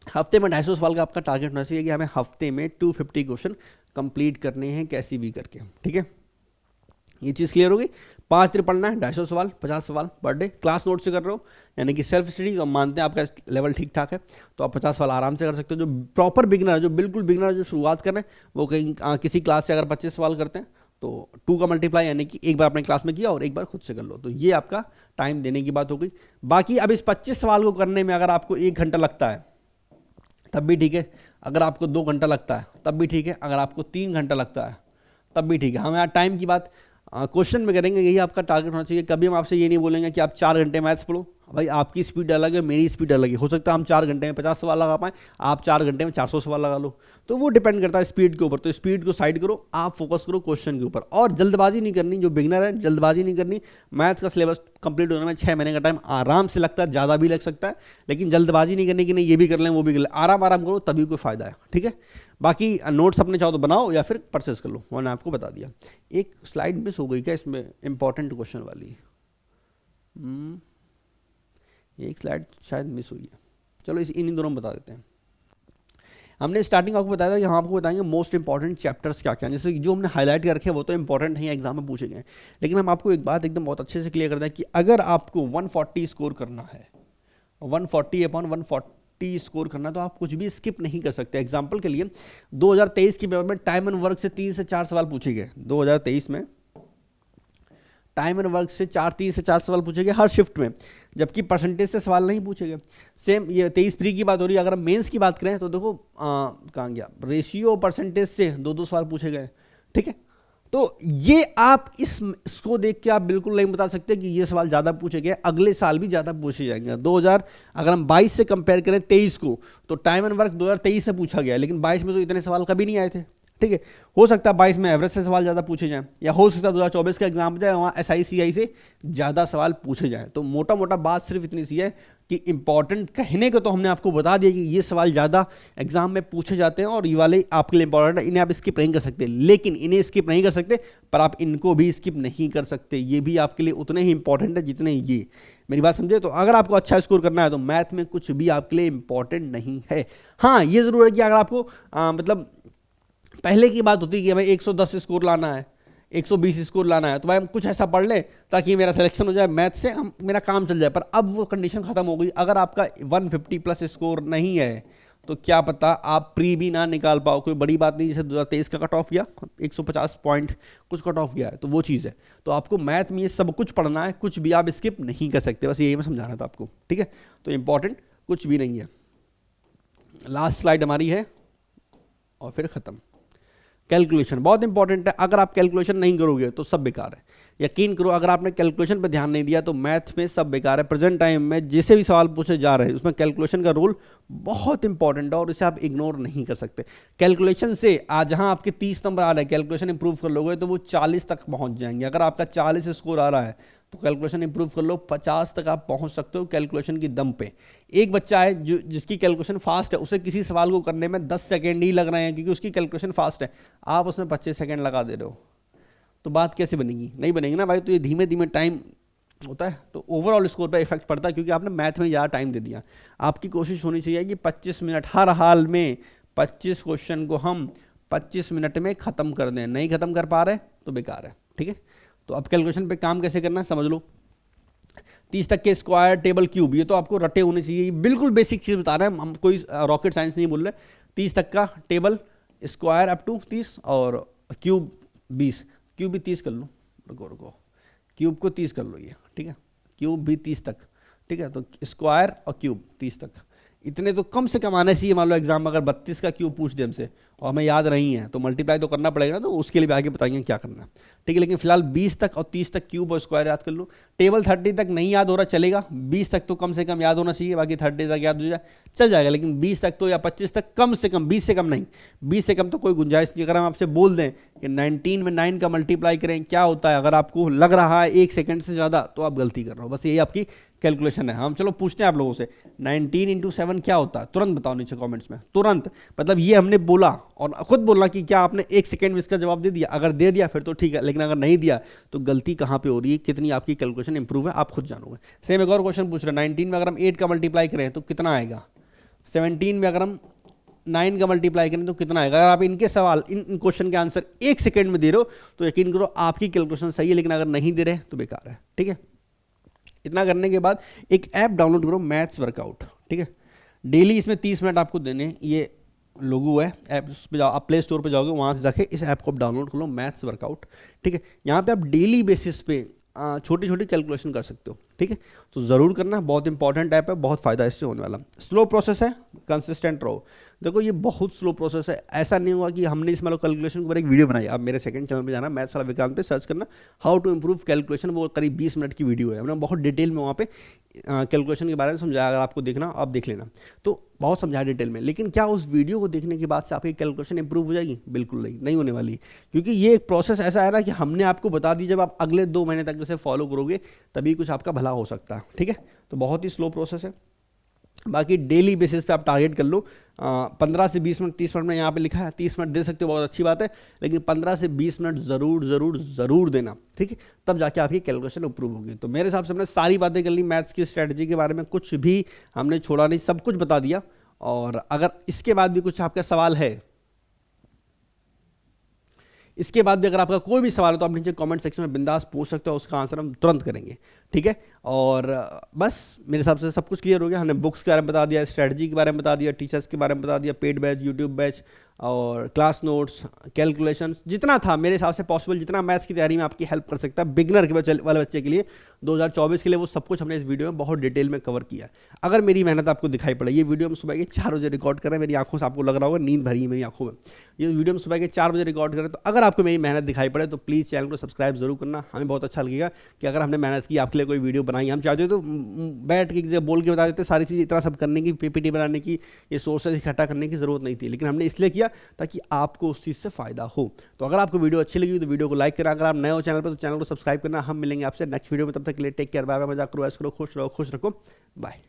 हफ्ते में 250 सवाल का आपका टारगेट होना चाहिए कि हमें हफ्ते में 250 क्वेश्चन कंप्लीट करने हैं कैसी भी करके। ठीक है, ये चीज़ क्लियर होगी। 5 दिन पढ़ना है, 250 सवाल, 50 सवाल पर डे, क्लास नोट से कर रहे हो, यानी कि सेल्फ स्टडी, तो मानते हैं आपका लेवल ठीक ठाक है, तो आप 50 सवाल आराम से कर सकते हो। जो प्रॉपर बिगनर है, जो बिल्कुल बिगनर है, जो शुरुआत कर रहे हैं, वो कहीं किसी क्लास से अगर 25 सवाल करते हैं तो 2 का मल्टीप्लाई, यानी कि एक बार अपने क्लास में किया और एक बार खुद से कर लो। तो ये आपका टाइम देने की बात हो गई। बाकी अब इस 25 सवाल को करने में अगर आपको 1 घंटा लगता है तब भी ठीक है, अगर आपको 2 घंटा लगता है तब भी ठीक है, अगर आपको 3 घंटा लगता है तब भी ठीक है। हम यहाँ टाइम की बात क्वेश्चन में करेंगे, यही आपका टारगेट होना चाहिए। कभी हम आपसे ये नहीं बोलेंगे कि आप 4 घंटे मैथ्स पढ़ो। भाई आपकी स्पीड अलग है, मेरी स्पीड अलग है, हो सकता है हम 4 घंटे में 50 सवाल लगा पाएँ, आप 4 घंटे में 400 सवाल लगा लो। तो वो डिपेंड करता है स्पीड के ऊपर। तो स्पीड को साइड करो, आप फोकस करो क्वेश्चन के ऊपर, और जल्दबाजी नहीं करनी। जो बिगनर है जल्दबाजी नहीं करनी। मैथ का सिलेबस कंप्लीट होने में 6 महीने का टाइम आराम से लगता है, ज़्यादा भी लग सकता है, लेकिन जल्दबाजी नहीं करनी कि नहीं ये भी कर लें वो भी कर लें। आराम आराम करो, तभी कोई फायदा है। ठीक है, बाकी नोट्स अपने चाहो तो बनाओ या फिर परचेस कर लो, मैंने आपको बता दिया। एक स्लाइड मिस हो गई क्या इसमें, इंपॉर्टेंट क्वेश्चन वाली, एक स्लाइड शायद मिस हुई है। चलो इन्हीं दोनों में बता देते हैं। हमने स्टार्टिंग आपको बताया था कि हम आपको बताएंगे मोस्ट इंपॉर्टेंट चैप्टर्स क्या क्या, जैसे जो हमने हाईलाइट कर रखे हैं वो तो इंपॉर्टेंट है, एग्जाम में पूछे गए, लेकिन हम आपको एक बात एकदम बहुत अच्छे से क्लियर कर दें कि अगर आपको 140 स्कोर करना है, 140/140 स्कोर करना, तो आप कुछ भी स्किप नहीं कर सकते। एग्जाम्पल के लिए 2023 के पेपर में टाइम एंड वर्क से 3 से 4 सवाल पूछे गए। 2023 में टाइम एंड वर्क से 3 से 4 सवाल पूछे गए हर शिफ्ट में, जबकि परसेंटेज से सवाल नहीं पूछे गए। सेम ये 23 प्री की बात हो रही है। अगर हम मेंस की बात करें तो देखो कहाँ गया, रेशियो परसेंटेज से 2-2 सवाल पूछे गए। ठीक है, तो ये आप इसको देख के आप बिल्कुल नहीं बता सकते कि ये सवाल ज़्यादा पूछे गए, अगले साल भी ज़्यादा पूछे जाएंगे। 2000 अगर हम 22 से कंपेयर करें 23 को, तो टाइम एंड वर्क 2023 में पूछा गया, लेकिन 22 में तो इतने सवाल कभी नहीं आए थे। ठीक है, हो सकता है 22 में एवरेज से सवाल ज़्यादा पूछे जाएं, या हो सकता है 2024 का एग्जाम जाए वहाँ SICI से ज़्यादा सवाल पूछे जाएं। तो मोटा मोटा बात सिर्फ इतनी सी है कि इंपॉर्टेंट कहने को तो हमने आपको बता दिया कि ये सवाल ज़्यादा एग्जाम में पूछे जाते हैं और ये वाले आपके लिए इंपॉर्टेंट है, इन्हें आप स्किप नहीं कर सकते। लेकिन इन्हें स्किप नहीं कर सकते, पर आप इनको भी स्किप नहीं कर सकते। ये भी आपके लिए उतने ही इंपॉर्टेंट है जितने ये। मेरी बात समझे? तो अगर आपको अच्छा स्कोर करना है तो मैथ में कुछ भी आपके लिए इंपॉर्टेंट नहीं है। हाँ, ये ज़रूर है कि अगर आपको मतलब पहले की बात होती है कि हमें 110 स्कोर लाना है, 120 स्कोर लाना है, तो भाई हम कुछ ऐसा पढ़ लें ताकि मेरा सिलेक्शन हो जाए मैथ से, हम मेरा काम चल जाए। पर अब वो कंडीशन खत्म हो गई। अगर आपका 150 प्लस स्कोर नहीं है तो क्या पता आप प्री भी ना निकाल पाओ। कोई बड़ी बात नहीं, जैसे 2023 का कट ऑफ गया 150 पॉइंट कुछ कट ऑफ गया है, तो वो चीज़ है। तो आपको मैथ में ये सब कुछ पढ़ना है, कुछ भी आप स्किप नहीं कर सकते। बस यही मैं समझाना था आपको। ठीक है, तो इंपॉर्टेंट कुछ भी नहीं है। लास्ट स्लाइड हमारी है और फिर ख़त्म। कैलकुलेशन बहुत इंपॉर्टेंट है। अगर आप कैलकुलेशन नहीं करोगे तो सब बेकार है। यकीन करो, अगर आपने कैलकुलेशन पर ध्यान नहीं दिया तो मैथ में सब बेकार है। प्रेजेंट टाइम में जैसे भी सवाल पूछे जा रहे हैं उसमें कैलकुलेशन का रोल बहुत इंपॉर्टेंट है और इसे आप इग्नोर नहीं कर सकते। कैलकुलेशन से आज जहाँ आपके 30 नंबर आ रहे हैं, कैलकुलेशन इंप्रूव कर लोगे तो वो 40 तक पहुँच जाएंगे। अगर आपका 40 स्कोर आ रहा है तो कैलकुलेशन इंप्रूव कर लो, 50 तक आप पहुंच सकते हो कैलकुलेशन की दम पे। एक बच्चा है जो जिसकी कैलकुलेशन फास्ट है, उसे किसी सवाल को करने में 10 सेकेंड ही लग रहे हैं क्योंकि उसकी कैलकुलेशन फास्ट है, आप उसमें 25 सेकेंड लगा दे रहे हो। तो बात कैसे बनेगी, नहीं बनेगी ना भाई। तो ये धीमे धीमे टाइम होता है तो ओवरऑल स्कोर पे इफेक्ट पड़ता है, क्योंकि आपने मैथ में ज़्यादा टाइम दे दिया। आपकी कोशिश होनी चाहिए कि 25 मिनट हर हाल में 25 क्वेश्चन को हम 25 मिनट में ख़त्म कर दें। नहीं ख़त्म कर पा रहे तो बेकार है, ठीक है। तो अब कैलकुलेशन पे काम कैसे करना है समझ लो। 30 तक के स्क्वायर टेबल क्यूब, ये तो आपको रटे होने चाहिए, बिल्कुल बेसिक चीज़ बता रहे हैं हम, कोई रॉकेट साइंस नहीं बोल रहे। 30 तक का टेबल, स्क्वायर अप टू 30 और क्यूब 20, क्यूब भी 30 कर लो, रुको रुको, क्यूब को 30 कर लो ये, ठीक है, क्यूब भी 30 तक, ठीक है। तो स्क्वायर और क्यूब 30 तक, इतने तो कम से कम आने चाहिए। मान लो एग्जाम में अगर 32 का क्यूब पूछ दे हमसे और हमें याद नहीं है तो मल्टीप्लाई तो करना पड़ेगा ना, तो उसके लिए भी आगे बताएंगे क्या करना है, ठीक है। लेकिन फिलहाल 20 तक और 30 तक क्यूब और स्क्वायर याद कर लो। टेबल 30 तक नहीं याद हो रहा चलेगा, 20 तक तो कम से कम याद होना चाहिए, बाकी 30 तक याद हो जाए चल जाएगा, लेकिन 20 तक तो या 25 तक कम से कम, 20 से कम नहीं, 20 से कम तो कोई गुंजाइश नहीं। अगर हम आपसे बोल दें कि 19 में 9 का मल्टीप्लाई करें क्या होता है, अगर आपको लग रहा है 1 सेकंड से ज़्यादा तो आप गलती कर रहे हो, बस यही आपकी कैलकुलेशन है। हम चलो पूछते हैं आप लोगों से, 19 इंटू 7 क्या होता है, तुरंत बताओ नीचे कमेंट्स में, तुरंत। मतलब ये हमने बोला और खुद बोलना कि क्या आपने 1 सेकंड में इसका जवाब दे दिया, अगर दे दिया फिर तो ठीक है, लेकिन अगर नहीं दिया तो गलती कहाँ पे हो रही है, कितनी आपकी कैलकुलेशन इंप्रूव है आप खुद जानोगे। सेम एक और क्वेश्चन पूछ रहे हैं, 19 में अगर हम 8 का मल्टीप्लाई करें तो कितना आएगा, 17 में अगर हम 9 का मल्टीप्लाई करें तो कितना आएगा। अगर आप इनके सवाल, इन क्वेश्चन के आंसर 1 सेकंड में दे रहे हो तो यकीन करो आपकी कैलकुलेशन सही है, लेकिन अगर नहीं दे रहे तो बेकार है, ठीक है। इतना करने के बाद एक ऐप डाउनलोड करो, मैथ्स वर्कआउट, ठीक है। डेली इसमें 30 मिनट आपको देने, ये लोगो है ऐप पे जाओ, आप प्ले स्टोर पे जाओगे, वहाँ से जाके इस ऐप को आप डाउनलोड कर लो, मैथ्स वर्कआउट, ठीक है। यहाँ पे आप डेली बेसिस पे छोटी छोटी कैलकुलेशन कर सकते हो, ठीक है। तो ज़रूर करना, बहुत इंपॉर्टेंट ऐप है, बहुत फ़ायदा इससे होने वाला। स्लो प्रोसेस है, कंसिस्टेंट रहो। देखो ये बहुत स्लो प्रोसेस है, ऐसा नहीं हुआ कि हमने इसमें कैलकुलेशन के ऊपर एक वीडियो बनाई। आप मेरे सेकंड चैनल पे जाना, मैथ्स वाला विक्रांत पे सर्च करना, हाउ टू इंप्रूव कैलकुलेशन, वो करीब 20 मिनट की वीडियो है, हमने बहुत डिटेल में वहाँ पे कैलकुलेशन के बारे में समझाया। अगर आपको देखना आप देख लेना, तो बहुत समझाया डिटेल में। लेकिन क्या उस वीडियो को देखने के बाद से आपकी कैलकुलेशन इंप्रूव हो जाएगी, बिल्कुल नहीं होने वाली, क्योंकि ये एक प्रोसेस ऐसा है ना कि हमने आपको बता दी, जब आप अगले 2 महीने तक इसे फॉलो करोगे तभी कुछ आपका भला हो सकता है, ठीक है। तो बहुत ही स्लो प्रोसेस है। बाकी डेली बेसिस पे आप टारगेट कर लो, 15 से 20 मिनट, 30 मिनट में यहाँ पे लिखा है 30 मिनट दे सकते हो, बहुत अच्छी बात है, लेकिन 15 से 20 मिनट ज़रूर ज़रूर ज़रूर देना, ठीक है। तब जाके आपकी कैलकुलेशन इंप्रूव होगी। तो मेरे हिसाब से हमने सारी बातें कर ली, मैथ्स की स्ट्रैटेजी के बारे में कुछ भी हमने छोड़ा नहीं, सब कुछ बता दिया। और अगर इसके बाद भी कुछ आपका सवाल है, इसके बाद भी अगर आपका कोई भी सवाल हो तो आप नीचे कमेंट सेक्शन में बिंदास पूछ सकते हो, उसका आंसर हम तुरंत करेंगे, ठीक है। और बस मेरे हिसाब से सब कुछ क्लियर हो गया। हमने बुक्स के बारे में बता दिया, स्ट्रेटजी के बारे में बता दिया, टीचर्स के बारे में बता दिया, पेड बैच, यूट्यूब बैच और क्लास नोट्स, कैलकुलेशन, जितना था मेरे हिसाब से पॉसिबल, जितना मैथ्स की तैयारी में आपकी हेल्प कर सकता है बिगनर के वाले बच्चे के लिए 2024 के लिए, वो सब कुछ हमने इस वीडियो में बहुत डिटेल में कवर किया है। अगर मेरी मेहनत आपको दिखाई पड़े, ये वीडियो हम सुबह के 4 बजे रिकॉर्ड कर रहे हैं, मेरी आंखों से आपको लग रहा होगा नींद भरी है मेरी आंखों में, ये वीडियो हम सुबह के 4 बजे रिकॉर्ड करें, तो अगर आपको मेरी मेहनत दिखाई पड़े तो प्लीज़ चैनल को सब्सक्राइब जरूर करना। हमें बहुत अच्छा लगेगा कि अगर हमने मेहनत की, आपके लिए कोई वीडियो बनाई, हम चाहते तो बैठ के बोल के बता देते सारी चीज़, इतना सब करने की, पीपीटी बनाने की, ये सोर्सेज इकट्ठा करने की जरूरत नहीं थी, लेकिन हमने इसलिए किया ताकि आपको उस चीज़ से फ़ायदा हो। तो अगर आपको वीडियो अच्छी लगी तो वीडियो को लाइक करना, अगर आप नए हो चैनल पर तो चैनल को सब्सक्राइब करना। हम मिलेंगे आपसे नेक्स्ट वीडियो में, तब तक के लिए टेक केयर, बाय बाय, मजाक करो, ऐश करो, खुश रहो, खुश रखो, बाय।